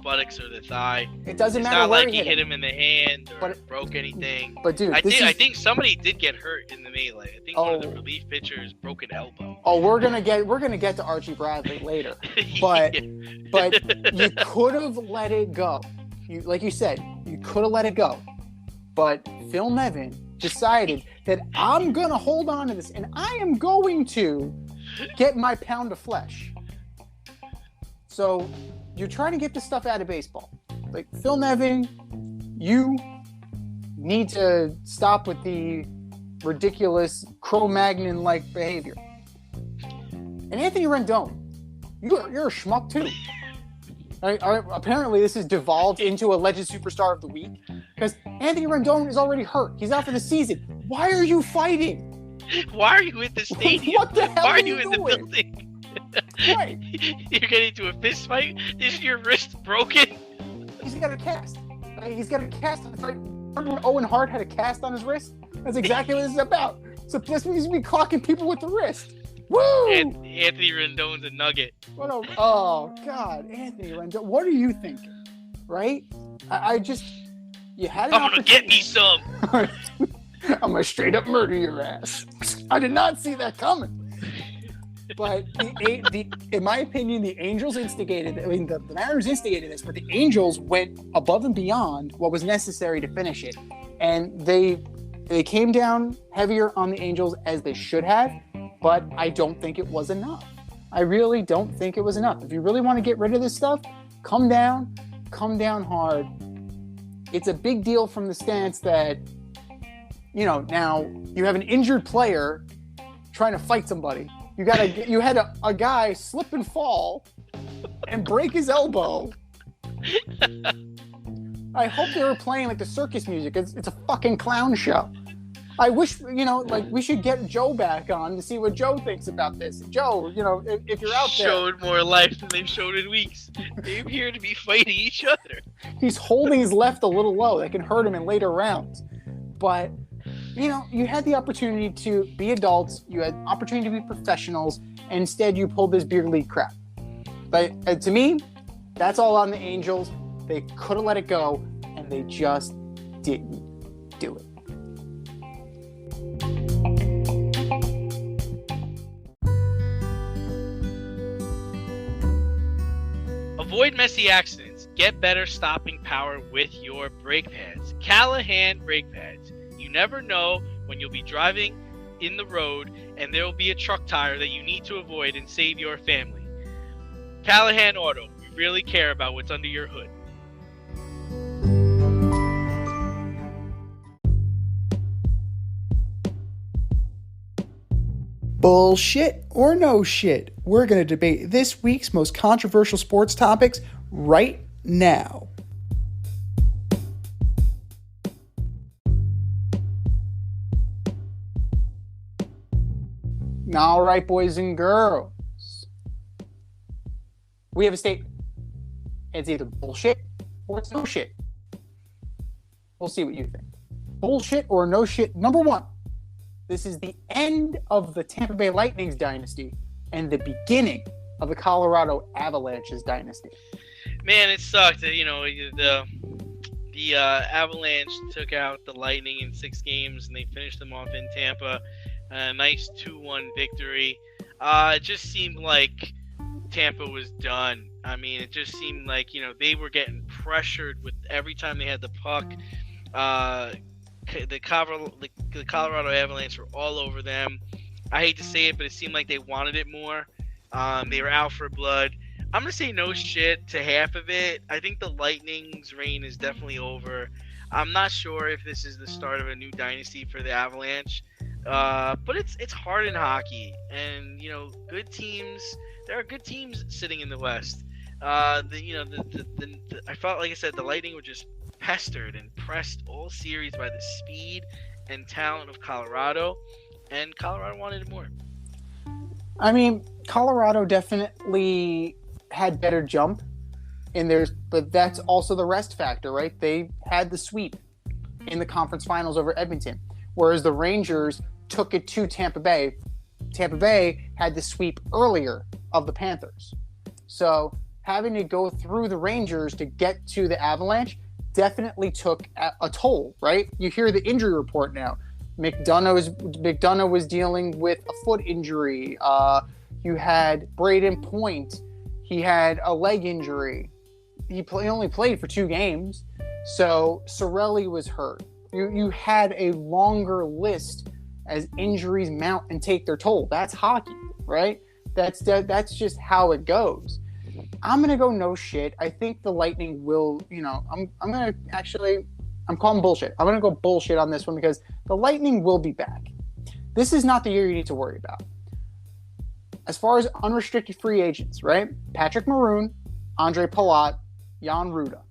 buttocks or the thigh. It doesn't it's matter not where like he hit him in the hand or broke anything. But dude, I think somebody did get hurt in the melee. I think one of the relief pitchers broke an elbow. Oh, we're gonna get to Archie Bradley later. But you could have let it go. Like you said, you could have let it go. But Phil Nevin decided that I'm going to hold on to this, and I am going to get my pound of flesh. So you're trying to get this stuff out of baseball. Like, Phil Nevin, you need to stop with the ridiculous Cro-Magnon-like behavior. And Anthony Rendon, you're a schmuck too. Apparently this has devolved into a Legend Superstar of the Week, because Anthony Rendon is already hurt. He's out for the season. Why are you fighting? Why are you in the stadium? What the hell Why are you you in doing? the building? Right. You're getting into a fist fight? Is your wrist broken? He's got a cast. He's got a cast. Remember when Owen Hart had a cast on his wrist? That's exactly what this is about. So this means we clocking people with the wrist. Woo! Anthony Rendon's a nugget. Oh, God. Anthony Rendon. What are you thinking? Right? You had an I'm going to get me some. I'm going to straight up murder your ass. I did not see that coming. But in my opinion, the Angels instigated. I mean, the Mariners instigated this, but the Angels went above and beyond what was necessary to finish it, and they came down heavier on the Angels as they should have. But I don't think it was enough. I really don't think it was enough. If you really want to get rid of this stuff, come down hard. It's a big deal from the stance that, now you have an injured player trying to fight somebody. You had a guy slip and fall and break his elbow. I hope they were playing like the circus music. It's a fucking clown show. I wish, we should get Joe back on to see what Joe thinks about this. Joe, if you're out there. Showed more life than they've showed in weeks. They appear to be fighting each other. He's holding his left a little low. That can hurt him in later rounds. But, you had the opportunity to be adults. You had opportunity to be professionals. And instead, you pulled this beer league crap. But to me, that's all on the Angels. They could have let it go, and they just didn't do it. Avoid messy accidents. Get better stopping power with your brake pads. Callahan brake pads. You never know when you'll be driving in the road and there will be a truck tire that you need to avoid and save your family. Callahan Auto. We really care about what's under your hood. Bullshit or no shit? We're going to debate this week's most controversial sports topics right now. All right, boys and girls. We have a statement. It's either bullshit or it's no shit. We'll see what you think. Bullshit or no shit. Number one. This is the end of the Tampa Bay Lightning's dynasty and the beginning of the Colorado Avalanche's dynasty. Man, it sucked. The Avalanche took out the Lightning in 6 games, and they finished them off in Tampa. A nice 2-1 victory. It just seemed like Tampa was done. I mean, it just seemed like, they were getting pressured with every time they had the puck. The Colorado Avalanche were all over them. I hate to say it, but it seemed like they wanted it more. They were out for blood. I'm going to say no shit to half of it. I think the Lightning's reign is definitely over. I'm not sure if this is the start of a new dynasty for the Avalanche. But it's hard in hockey. And, good teams, there are good teams sitting in the West. I felt, like I said, the Lightning were just pestered and pressed all series by the speed and talent of Colorado, and Colorado wanted it more. I mean, Colorado definitely had better jump in theirs, but that's also the rest factor, right? They had the sweep in the conference finals over Edmonton, whereas the Rangers took it to Tampa Bay. Tampa Bay had the sweep earlier of the Panthers. So having to go through the Rangers to get to the Avalanche definitely took a toll, right? You hear the injury report now. McDonough was dealing with a foot injury. You had Braden Point. He had a leg injury. He only played for 2 games. So Cirelli was hurt. You had a longer list as injuries mount and take their toll. That's hockey, right? That's just how it goes. I'm going to go no shit. I think the Lightning will, I'm calling bullshit. I'm going to go bullshit on this one because the Lightning will be back. This is not the year you need to worry about. As far as unrestricted free agents, right? Patrick Maroon, Andre Palat, Jan Rita,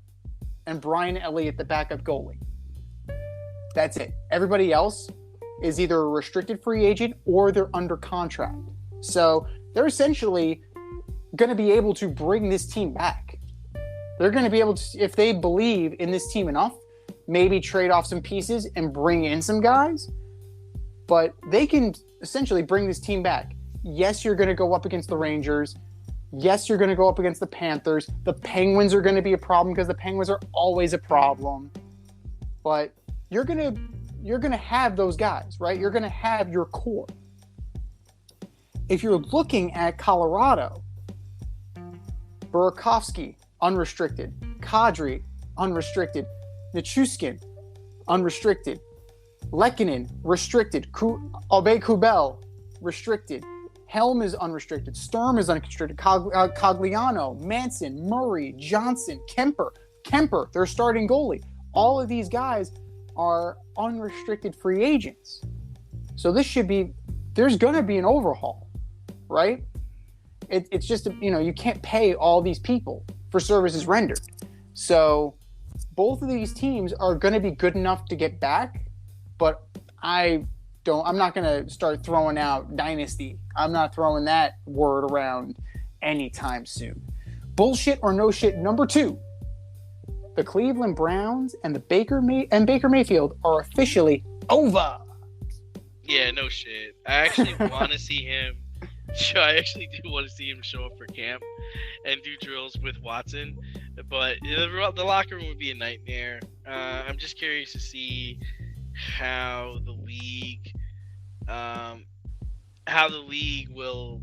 and Brian Elliott, the backup goalie. That's it. Everybody else is either a restricted free agent or they're under contract. So they're essentially going to be able to bring this team back. They're going to be able to, if they believe in this team enough, maybe trade off some pieces and bring in some guys. But they can essentially bring this team back. Yes, you're going to go up against the Rangers. Yes, you're going to go up against the Panthers. The Penguins are going to be a problem because the Penguins are always a problem. But you're going to have those guys, right? You're going to have your core. If you're looking at Colorado, Burakovsky, unrestricted. Kadri, unrestricted. Nichushkin, unrestricted. Lehkonen, restricted. Aube-Kubel, restricted. Helm is unrestricted. Sturm is unrestricted. Cogliano, Manson, Murray, Johnson, Kemper, their starting goalie. All of these guys are unrestricted free agents. So there's going to be an overhaul, right? It's just, you can't pay all these people for services rendered. So both of these teams are going to be good enough to get back, but I'm not going to start throwing out dynasty. I'm not throwing that word around anytime soon. Bullshit or no shit number 2. The Cleveland Browns and Baker Mayfield are officially over. Yeah, no shit. I actually want to see him. I actually do want to see him show up for camp and do drills with Watson, but the locker room would be a nightmare. I'm just curious to see how the league will,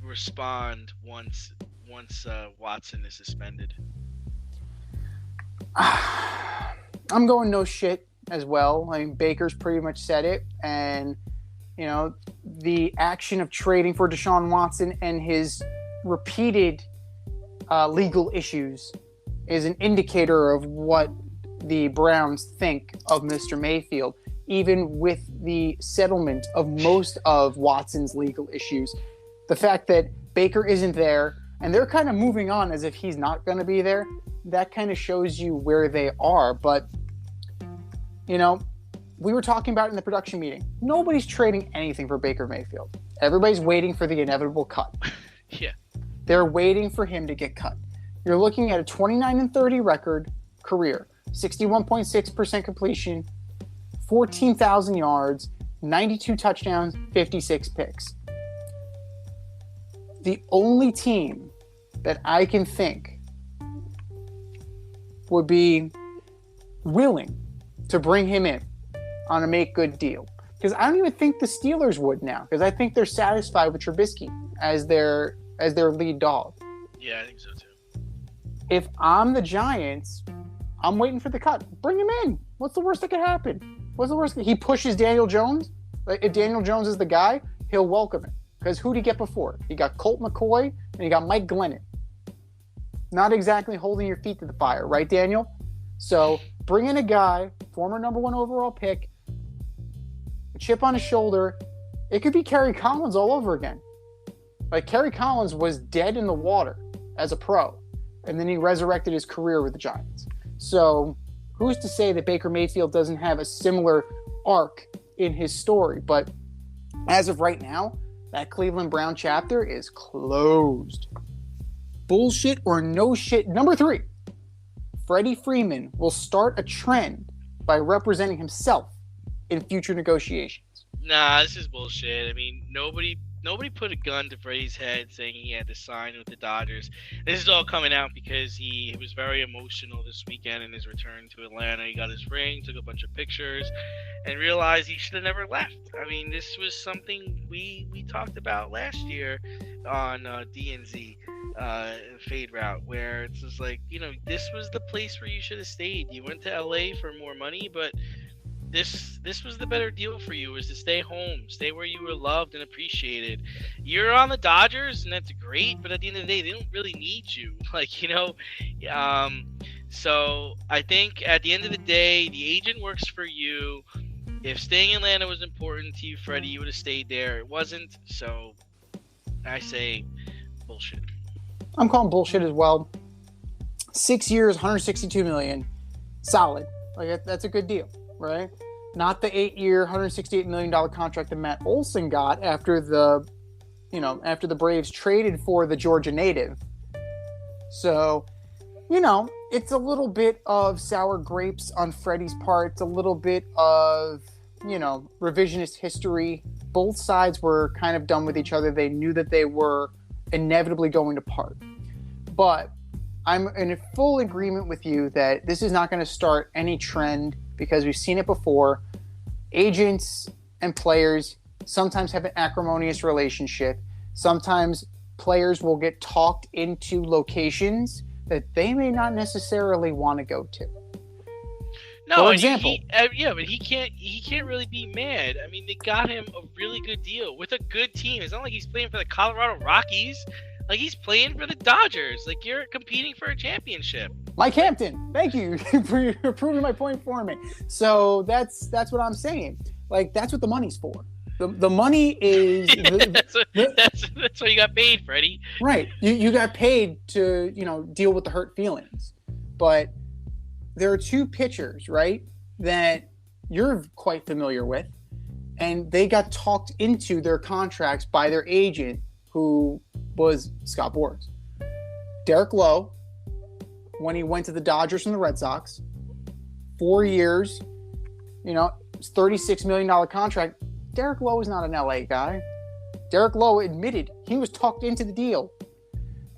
respond once Watson is suspended. I'm going no shit as well. I mean, Baker's pretty much said it, and the action of trading for Deshaun Watson and his repeated legal issues is an indicator of what the Browns think of Mr. Mayfield, even with the settlement of most of Watson's legal issues. The fact that Baker isn't there and they're kind of moving on as if he's not going to be there, that kind of shows you where they are. But, we were talking about it in the production meeting. Nobody's trading anything for Baker Mayfield. Everybody's waiting for the inevitable cut. Yeah. They're waiting for him to get cut. You're looking at a 29-30 record career, 61.6% completion, 14,000 yards, 92 touchdowns, 56 picks. The only team that I can think would be willing to bring him in on a make-good deal, because I don't even think the Steelers would now, because I think they're satisfied with Trubisky as their lead dog. Yeah, I think so too. If I'm the Giants, I'm waiting for the cut. Bring him in. What's the worst that could happen? What's the worst? He pushes Daniel Jones. Like, if Daniel Jones is the guy, he'll welcome it. Because who'd he get before? He got Colt McCoy and he got Mike Glennon. Not exactly holding your feet to the fire, right, Daniel? So bring in a guy, former number 1 overall pick, a chip on his shoulder. It could be Kerry Collins all over again. Like, Kerry Collins was dead in the water as a pro, and then he resurrected his career with the Giants. So who's to say that Baker Mayfield doesn't have a similar arc in his story? But as of right now, that Cleveland Brown chapter is closed. Bullshit or no shit number 3. Freddie Freeman will start a trend by representing himself in future negotiations. Nah, this is bullshit. I mean, nobody put a gun to Freddie's head saying he had to sign with the Dodgers. This is all coming out because he was very emotional this weekend in his return to Atlanta. He got his ring, took a bunch of pictures, and realized he should have never left. I mean, this was something we talked about last year on DNZ Fade Route, where it's just like, this was the place where you should have stayed. You went to LA for more money, but this was the better deal for you, is to stay home, stay where you were loved and appreciated. You're on the Dodgers, and that's great, but at the end of the day, they don't really need you. So I think at the end of the day, the agent works for you. If staying in Atlanta was important to you, Freddie, you would have stayed there. It wasn't, so I say bullshit. I'm calling bullshit as well. 6 years, $162 million, solid. Like, that's a good deal, right? Not the 8-year, $168 million contract that Matt Olson got after the Braves traded for the Georgia native. So, it's a little bit of sour grapes on Freddie's part. It's a little bit of, revisionist history. Both sides were kind of done with each other. They knew that they were inevitably going to part. But I'm in full agreement with you that this is not going to start any trend, because we've seen it before. Agents and players sometimes have an acrimonious relationship. Sometimes players will get talked into locations that they may not necessarily want to go to. No, For and example, but he can't really be mad. I mean, they got him a really good deal with a good team. It's not like he's playing for the Colorado Rockies. Like, he's playing for the Dodgers. Like, you're competing for a championship. Mike Hampton, thank you for proving my point for me. So that's what I'm saying. Like, that's what the money's for. The money is that's what you got paid, Freddie. Right. You got paid to, deal with the hurt feelings. But there are two pitchers, right, that you're quite familiar with, and they got talked into their contracts by their agent, who was Scott Boras. Derek Lowe, when he went to the Dodgers from the Red Sox, 4 years, $36 million contract. Derek Lowe is not an LA guy. Derek Lowe admitted he was talked into the deal.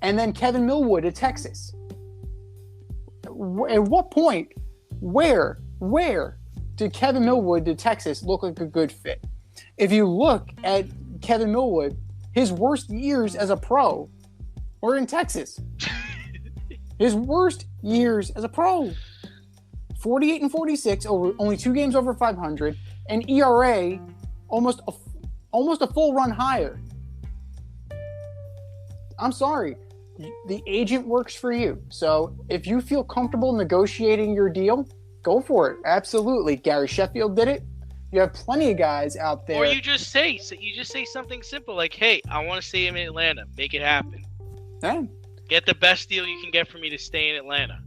And then Kevin Millwood at Texas. At what point, where did Kevin Millwood to Texas look like a good fit? If you look at Kevin Millwood, his worst years as a pro were in Texas. His worst years as a pro. 48 and 46, only 2 games over 500, and ERA almost a full run higher. I'm sorry. The agent works for you. So if you feel comfortable negotiating your deal, go for it. Absolutely. Gary Sheffield did it. You have plenty of guys out there. Or you just say something simple like, "Hey, I want to stay in Atlanta. Make it happen. Yeah. Get the best deal you can get for me to stay in Atlanta."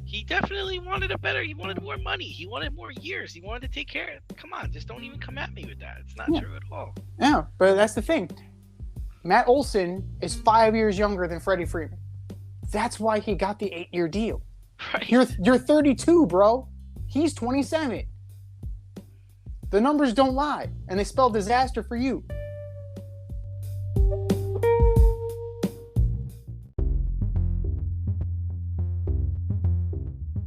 He definitely wanted he wanted more money. He wanted more years. He wanted to take care of it. Come on, just don't even come at me with that. It's not true at all. Yeah, but that's the thing. Matt Olson is 5 years younger than Freddie Freeman. That's why he got the 8-year deal. Right. You're 32, bro. He's 27. The numbers don't lie, and they spell disaster for you.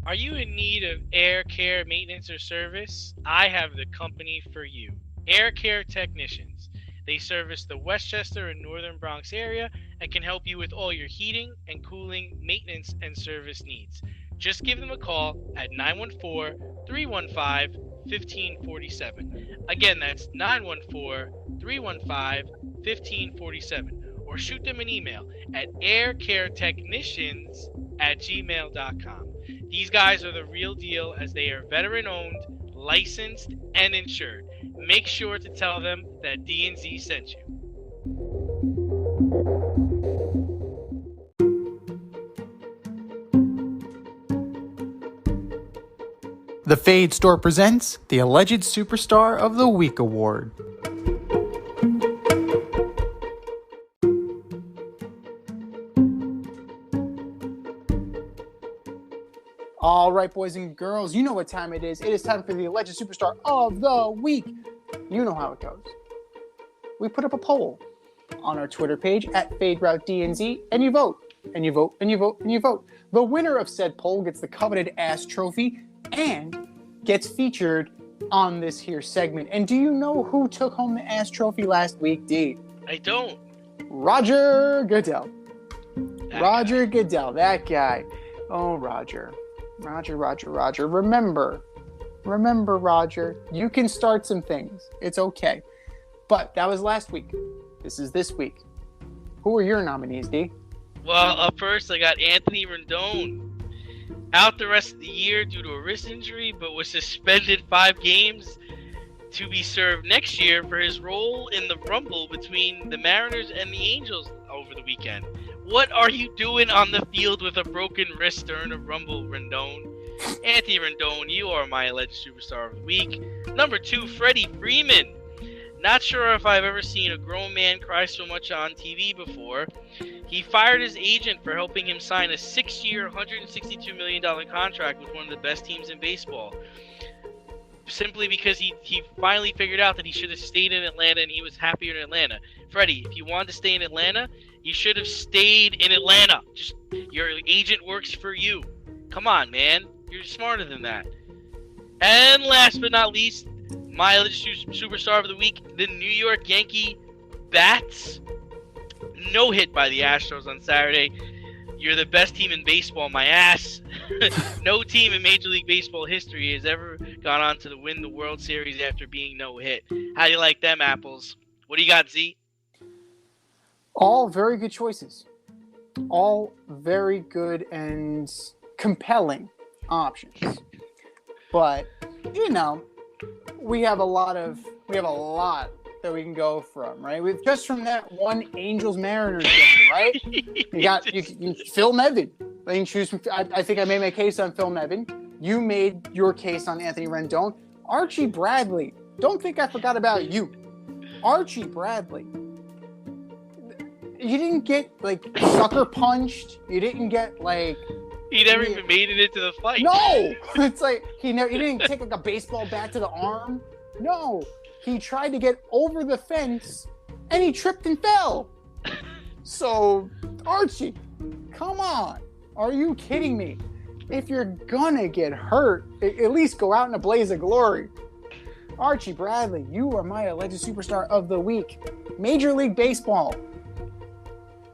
Are you in need of air care maintenance or service? I have the company for you. Air Care Technicians. They service the Westchester and Northern Bronx area and can help you with all your heating and cooling, maintenance, and service needs. Just give them a call at 914-315-1547. Again, that's 914-315-1547. Or shoot them an email at aircaretechnicians@gmail.com. These guys are the real deal, as they are veteran-owned, licensed, and insured. Make sure to tell them that D&Z sent you. The Fade Store presents the Alleged Superstar of the Week Award. All right, boys and girls, you know what time it is. It is time for the Alleged Superstar of the Week. You know how it goes. We put up a poll on our Twitter page at FadeRouteDNZ, and you vote, and you vote, and you vote, and you vote. The winner of said poll gets the coveted ass trophy and gets featured on this here segment. And do you know who took home the ass trophy last week, D? I don't. Roger Goodell. That Goodell, that guy. Oh, Roger. Roger. Remember, Roger, you can start some things. It's okay. But that was last week. This is this week. Who are your nominees, D? Well, up first, I got Anthony Rendon. Out the rest of the year due to a wrist injury, but was suspended 5 games to be served next year for his role in the rumble between the Mariners and the Angels over the weekend. What are you doing on the field with a broken wrist during a rumble, Rendon? Anthony Rendon, you are my alleged superstar of the week. Number 2, Freddie Freeman. Not sure if I've ever seen a grown man cry so much on TV before. He fired his agent for helping him sign a 6-year, $162 million contract with one of the best teams in baseball. Simply because he finally figured out that he should have stayed in Atlanta, and he was happier in Atlanta. Freddie, if you wanted to stay in Atlanta, you should have stayed in Atlanta. Just your agent works for you. Come on, man. You're smarter than that. And last but not least, My alleged superstar of the week, the New York Yankee Bats. No hit by the Astros on Saturday. You're the best team in baseball, my ass. No team in Major League Baseball history has ever gone on to win the World Series after being no hit. How do you like them apples? What do you got, Z? All very good choices. All very good and compelling options. But, we have a lot that we can go from, right? Just from that one Angels-Mariners game, right? You got Phil Nevin. I can choose from. I think I made my case on Phil Nevin. You made your case on Anthony Rendon. Archie Bradley. Don't think I forgot about you. Archie Bradley. You didn't get sucker punched. You didn't get He never even made it into the fight. No, it's he didn't take a baseball bat to the arm. No. He tried to get over the fence, and he tripped and fell. So, Archie, come on. Are you kidding me? If you're gonna get hurt, at least go out in a blaze of glory. Archie Bradley, you are my alleged superstar of the week. Major League Baseball,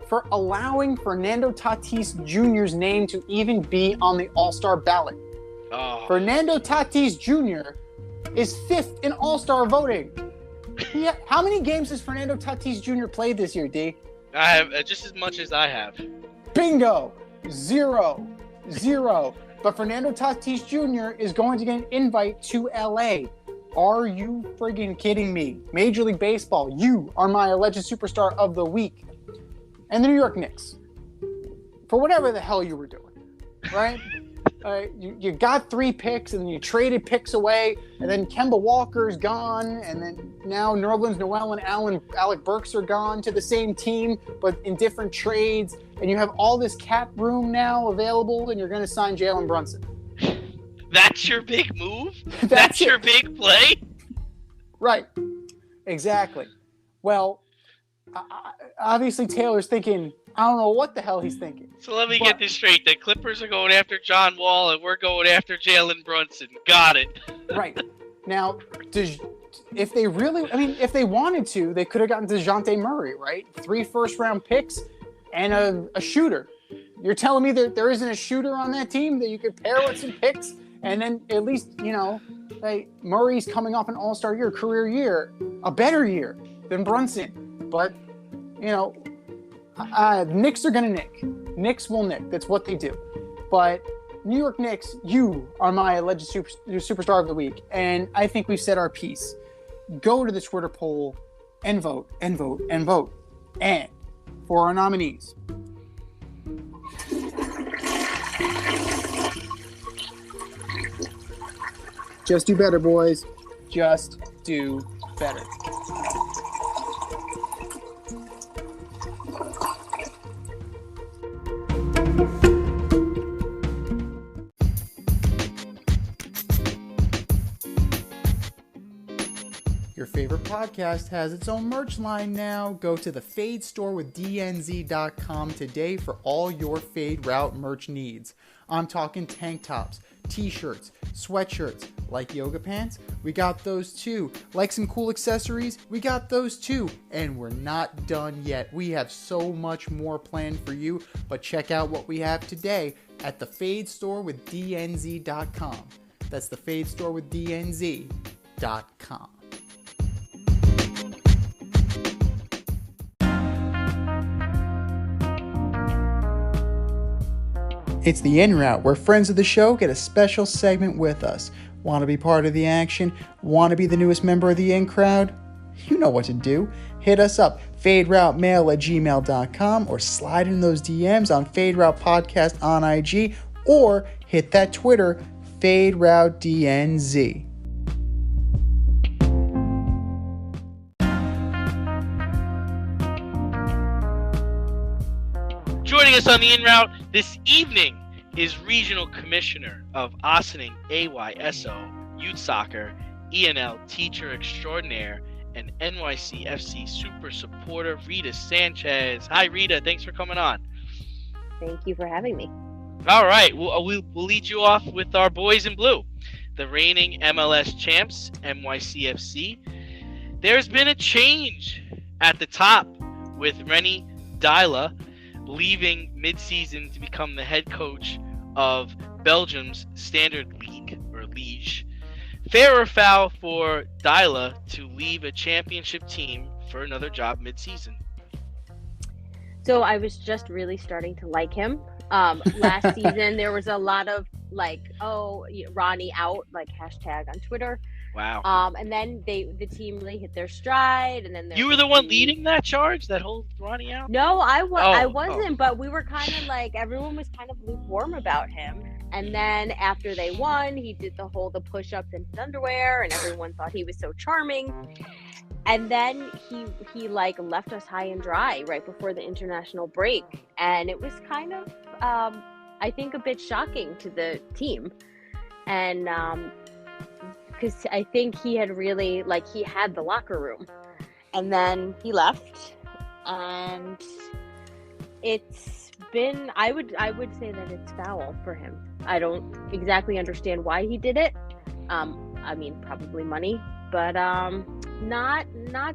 for allowing Fernando Tatis Jr.'s name to even be on the All-Star ballot. Oh. Fernando Tatis Jr. is 5th in All-Star voting. How many games has Fernando Tatis Jr. played this year, D? I have just as much as I have. Bingo! 0. But Fernando Tatis Jr. is going to get an invite to LA. Are you friggin' kidding me? Major League Baseball, you are my alleged superstar of the week. And the New York Knicks, for whatever the hell you were doing, right? You got 3 picks, and then you traded picks away, and then Kemba Walker's gone, and then now Nerlens Noel and Alec Burks are gone to the same team, but in different trades, and you have all this cap room now available, and you're going to sign Jalen Brunson. That's your big move? That's your big play? Right. Exactly. Well, obviously Taylor's thinking, I don't know what the hell he's thinking. So let me get this straight. The Clippers are going after John Wall, and we're going after Jalen Brunson. Got it. Right. Now, if they wanted to, they could have gotten DeJounte Murray, right? 3 first-round picks and a shooter. You're telling me that there isn't a shooter on that team that you could pair with some picks, and then at least, Murray's coming off an all-star year, career year, a better year than Brunson. But, Knicks are going to nick. Knicks will nick. That's what they do. But New York Knicks, you are my alleged superstar of the week. And I think we've said our piece. Go to the Twitter poll and vote and vote and vote. And for our nominees, just do better, boys. Just do better. Your favorite podcast has its own merch line now. Go to the Fade store with DNZ.com today for all your Fade Route merch needs. I'm talking tank tops, t-shirts, sweatshirts, like yoga pants, we got those too. Like some cool accessories, we got those too. And we're not done yet. We have so much more planned for you, but check out what we have today at the Fade store with DNZ.com. That's the Fade store with DNZ.com. It's the In Route, where friends of the show get a special segment with us. Want to be part of the action? Want to be the newest member of the In Crowd? You know what to do. Hit us up, faderoutemail@gmail.com, or slide in those DMs on Fade Route Podcast on IG, or hit that Twitter, Fade Route DNZ. Joining us on the In Route this evening is Regional Commissioner of Ossining AYSO Youth Soccer, ENL Teacher Extraordinaire, and NYCFC Super Supporter, Rita Sanchez. Hi, Rita. Thanks for coming on. Thank you for having me. All right. We'll lead you off with our boys in blue. the reigning MLS champs, NYCFC. There's been a change at the top with Rennie Dyla leaving mid-season to become the head coach of Belgium's Standard League, or Liège. Fair or foul for Dyla to leave a championship team for another job mid-season? So I was just really starting to like him. Last season, there was a lot of like, oh, Ronnie out, like hashtag on Twitter. Wow. And then the team really hit their stride, and then You were the one leading that charge, that whole Ronnie out? No, I Oh, wasn't, but we were kind of like, everyone was kind of lukewarm about him. And then after they won, he did the push-ups in his underwear, and everyone thought he was so charming. And then he like left us high and dry right before the international break, and it was kind of I think a bit shocking to the team, and because I think he had really, like, he had the locker room, and then he left, and it's been, I would say that it's foul for him. I don't exactly understand why he did it. I mean, probably money, but not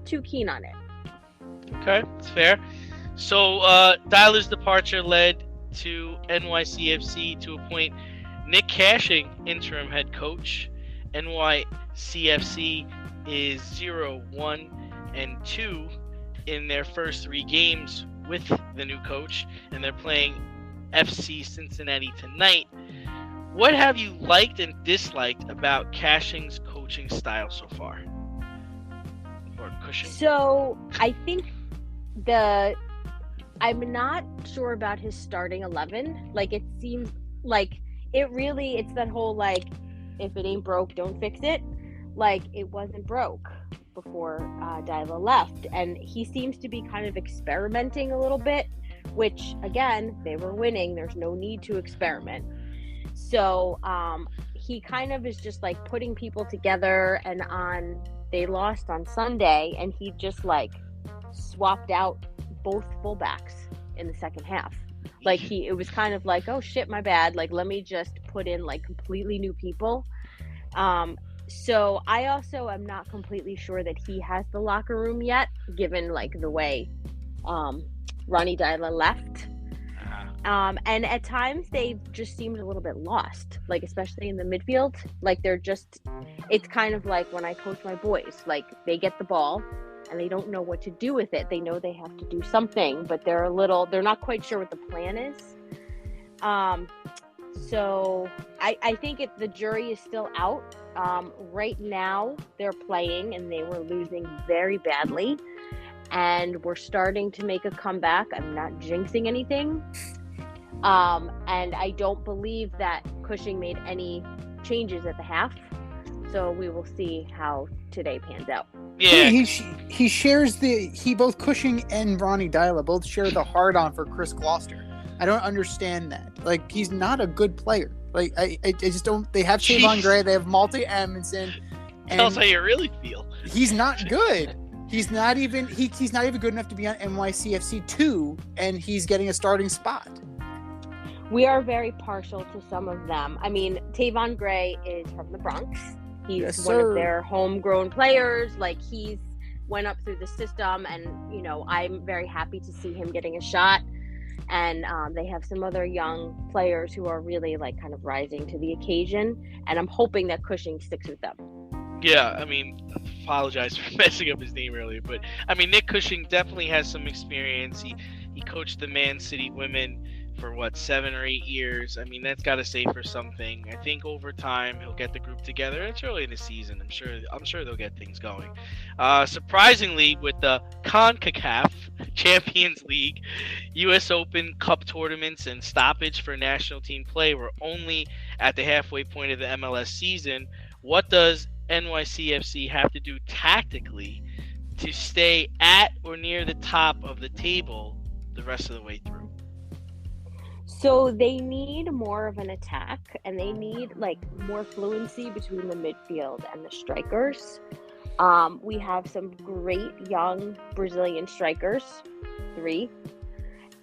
too keen on it. Okay, it's fair. So Dyler's departure led to NYCFC to appoint Nick Cashing interim head coach. NYCFC is 0-1-2 in their first 3 games with the new coach, and they're playing FC Cincinnati tonight. What have you liked and disliked about Cashing's coaching style so far? Or Cushing? So I think I'm not sure about his starting 11. Like, it seems like it's that whole, like, if it ain't broke, don't fix it. Like, it wasn't broke before Dyla left, and he seems to be kind of experimenting a little bit, which, again, they were winning. There's no need to experiment. So he kind of is just like putting people together, and they lost on Sunday, and he just like swapped out both fullbacks in the second half. Like, it was kind of like, oh shit, my bad. Like, let me just put in like completely new people. So I also am not completely sure that he has the locker room yet, given like the way Ronnie Dyla left. And at times they've just seemed a little bit lost, like especially in the midfield. Like, it's kind of like when I coach my boys, like they get the ball and they don't know what to do with it. They know they have to do something, but they're not quite sure what the plan is. So I think the jury is still out. Right now they're playing, and they were losing very badly, and we're starting to make a comeback. I'm not jinxing anything. And I don't believe that Cushing made any changes at the half. So we will see how today pans out. Yeah. He shares both Cushing and Ronnie Dyla both share the hard on for Chris Gloucester. I don't understand that. Like, he's not a good player. Like, I just don't. They have Tavon Gray, they have Malte Amundsen. Tell us how you really feel. He's not good. He's not even good enough to be on NYCFC 2, and he's getting a starting spot. We are very partial to some of them. I mean, Tavon Gray is from the Bronx. He's one of their homegrown players. Like, he's went up through the system, and I'm very happy to see him getting a shot. And they have some other young players who are really like kind of rising to the occasion, and I'm hoping that Cushing sticks with them. Yeah, I mean, apologize for messing up his name earlier, but I mean, Nick Cushing definitely has some experience. He coached the Man City women for 7 or 8 years. I mean, that's got to say for something. I think over time he'll get the group together. It's early in the season. I'm sure they'll get things going. Surprisingly, with the CONCACAF Champions League, U.S. Open Cup tournaments, and stoppage for national team play, we're only at the halfway point of the MLS season. What does NYCFC have to do tactically to stay at or near the top of the table the rest of the way through? So they need more of an attack, and they need like more fluency between the midfield and the strikers. We have some great young Brazilian strikers, 3,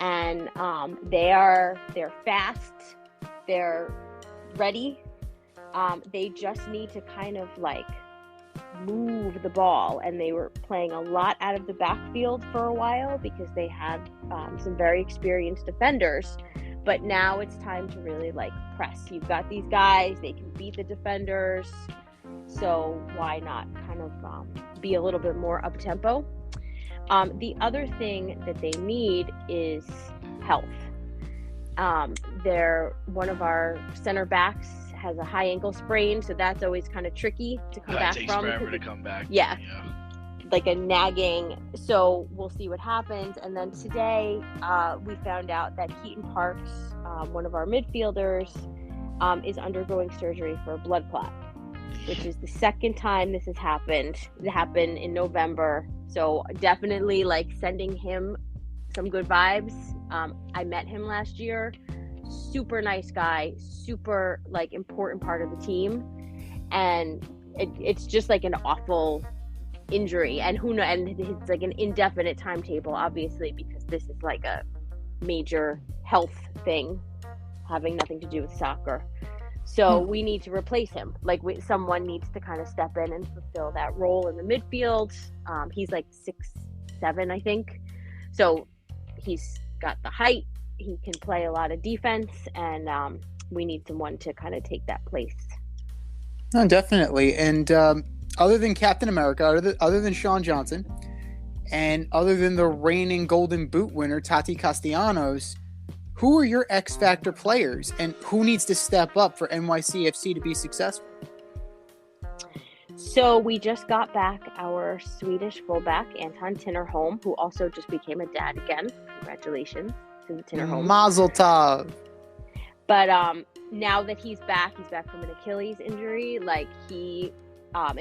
and they're fast, they're ready, They just need to kind of like move the ball, and they were playing a lot out of the backfield for a while because they had some very experienced defenders. But now it's time to really like press. You've got these guys, they can beat the defenders, so why not kind of be a little bit more up tempo. The other thing that they need is health. One of our center backs has a high ankle sprain, so that's always kind of tricky to come back from. It takes forever to come back. Yeah, like a nagging. So we'll see what happens. And then today, we found out that Keaton Parks, one of our midfielders, is undergoing surgery for a blood clot, which is the second time this has happened. It happened in November. So definitely like sending him some good vibes. I met him last year. Super nice guy, super like important part of the team, and it's just like an awful injury, and who knows, and it's like an indefinite timetable, obviously, because this is like a major health thing having nothing to do with soccer. So we need to replace him. Like someone needs to kind of step in and fulfill that role in the midfield. He's like 6'7", I think, so he's got the height. He can play a lot of defense, and we need someone to kind of take that place. No, definitely. And other than Captain America, other than Sean Johnson, and other than the reigning Golden Boot winner, Tati Castellanos, who are your X Factor players, and who needs to step up for NYCFC to be successful? So we just got back our Swedish fullback, Anton Tinnerholm, who also just became a dad again. Congratulations to the Tinnerholm. Mazel tov. But now that he's back from an Achilles injury. Like it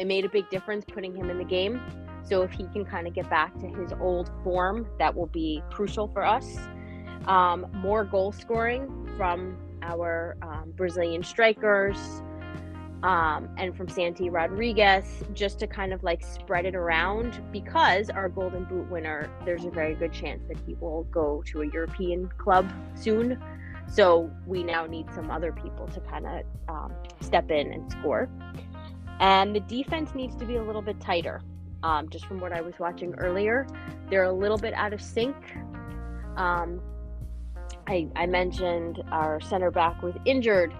made a big difference putting him in the game. So if he can kind of get back to his old form, that will be crucial for us. More goal scoring from our Brazilian strikers, and from Santi Rodriguez, just to kind of like spread it around, because our Golden Boot winner, there's a very good chance that he will go to a European club soon. So we now need some other people to kind of step in and score. And the defense needs to be a little bit tighter. Just from what I was watching earlier, they're a little bit out of sync. I mentioned our center back was injured.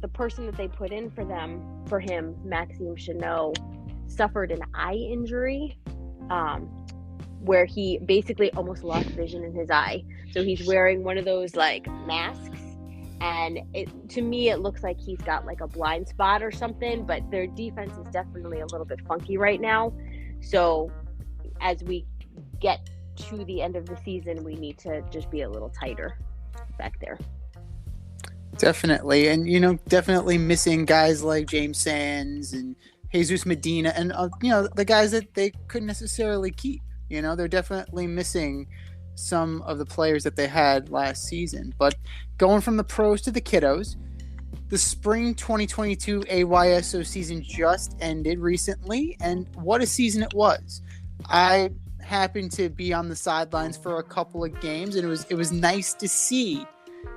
The person that they put in for him, Maxime Chanot, suffered an eye injury, where he basically almost lost vision in his eye. So he's wearing one of those like masks, and to me it looks like he's got like a blind spot or something, but their defense is definitely a little bit funky right now. So as we get to the end of the season, we need to just be a little tighter back there. Definitely. And, definitely missing guys like James Sands and Jesus Medina and, the guys that they couldn't necessarily keep. They're definitely missing some of the players that they had last season. But going from the pros to the kiddos, the spring 2022 AYSO season just ended recently, and what a season it was. I happened to be on the sidelines for a couple of games, and it was nice to see.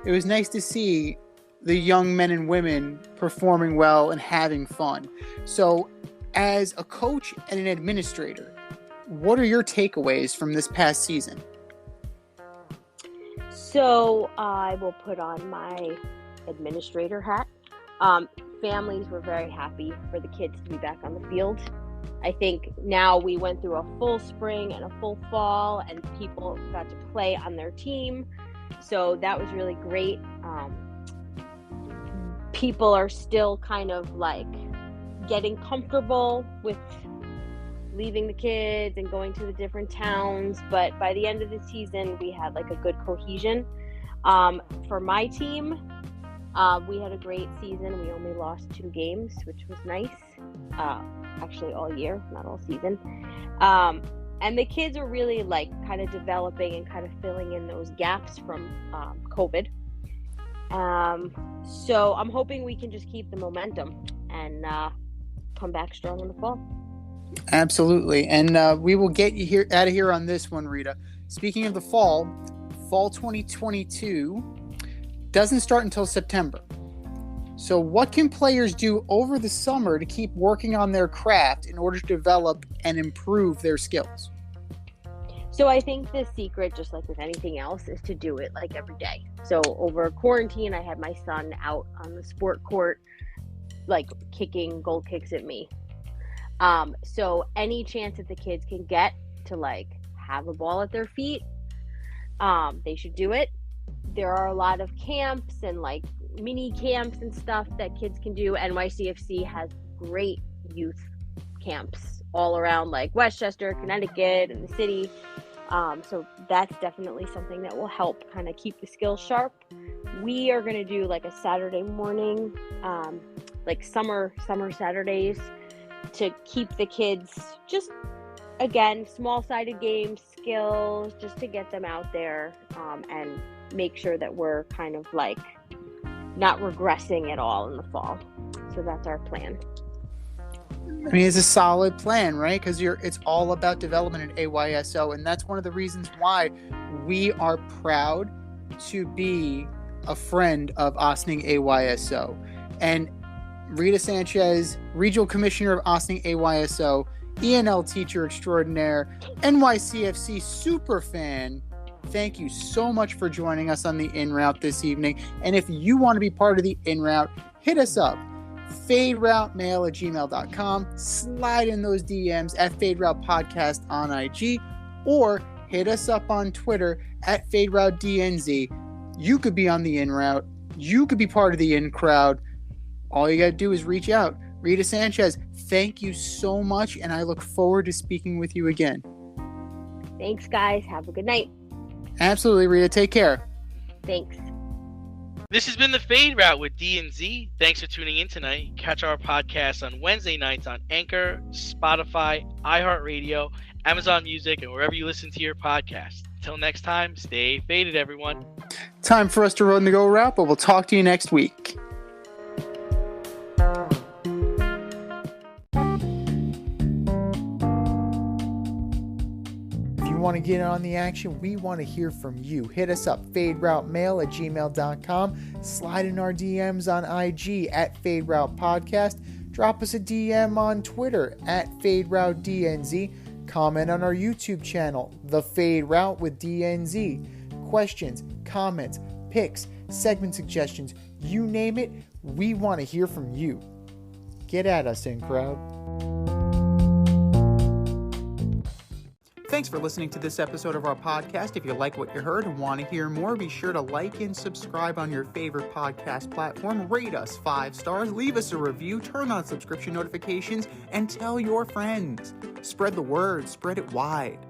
It was nice to see the young men and women performing well and having fun. So, as a coach and an administrator, what are your takeaways from this past season? So I will put on my administrator hat. Families were very happy for the kids to be back on the field. I think now we went through a full spring and a full fall, and people got to play on their team. So that was really great. People are still kind of like getting comfortable with leaving the kids and going to the different towns, but by the end of the season we had like a good cohesion. For my team, we had a great season. We only lost 2 games, which was nice. Actually all year, not all season. And the kids are really like kind of developing and kind of filling in those gaps from COVID. So I'm hoping we can just keep the momentum and come back strong in the fall. Absolutely. And we will get you out of here on this one, Rita. Speaking of the fall 2022 doesn't start until September. So what can players do over the summer to keep working on their craft in order to develop and improve their skills? So I think the secret, just like with anything else, is to do it like every day. So over quarantine, I had my son out on the sport court, like kicking goal kicks at me. So any chance that the kids can get to like have a ball at their feet, they should do it. There are a lot of camps and like mini camps and stuff that kids can do. NYCFC has great youth camps all around like Westchester, Connecticut, and the city. So that's definitely something that will help kind of keep the skills sharp. We are going to do like a Saturday morning, like summer Saturdays, to keep the kids just, again, small-sided games, skills, just to get them out there, and make sure that we're kind of like not regressing at all in the fall. So that's our plan. I mean, it's a solid plan, right? Because it's all about development at AYSO, and that's one of the reasons why we are proud to be a friend of Ossining AYSO. And Rita Sanchez, Regional Commissioner of Ossining AYSO, ENL teacher extraordinaire, NYCFC super fan, thank you so much for joining us on the In Route this evening. And if you want to be part of the In Route, hit us up. faderoutemail@gmail.com. Slide in those DMs at Fade Route Podcast on IG, or hit us up on Twitter at FadeRouteDNZ. You could be on the In Route. You could be part of the In Crowd. All you got to do is reach out. Rita Sanchez, thank you so much, and I look forward to speaking with you again. Thanks, guys. Have a good night. Absolutely, Rita. Take care. Thanks. This has been the Fade Route with D and Z. Thanks for tuning in tonight. Catch our podcast on Wednesday nights on Anchor, Spotify, iHeartRadio, Amazon Music, and wherever you listen to your podcast. Until next time, stay faded, everyone. Time for us to run the go route, but we'll talk to you next week. Want to get on the action, we want to hear from you. Hit us up, faderoutemail@gmail.com. Slide in our DMs on IG at Fade Route Podcast. Drop us a DM on Twitter at FadeRouteDNZ. Comment on our YouTube channel, The Fade Route with DNZ. Questions, comments, picks, segment suggestions, you name it, we want to hear from you. Get at us, in crowd. Thanks for listening to this episode of our podcast. If you like what you heard and want to hear more, be sure to like and subscribe on your favorite podcast platform. Rate us 5 stars, leave us a review, turn on subscription notifications, and tell your friends. Spread the word, spread it wide.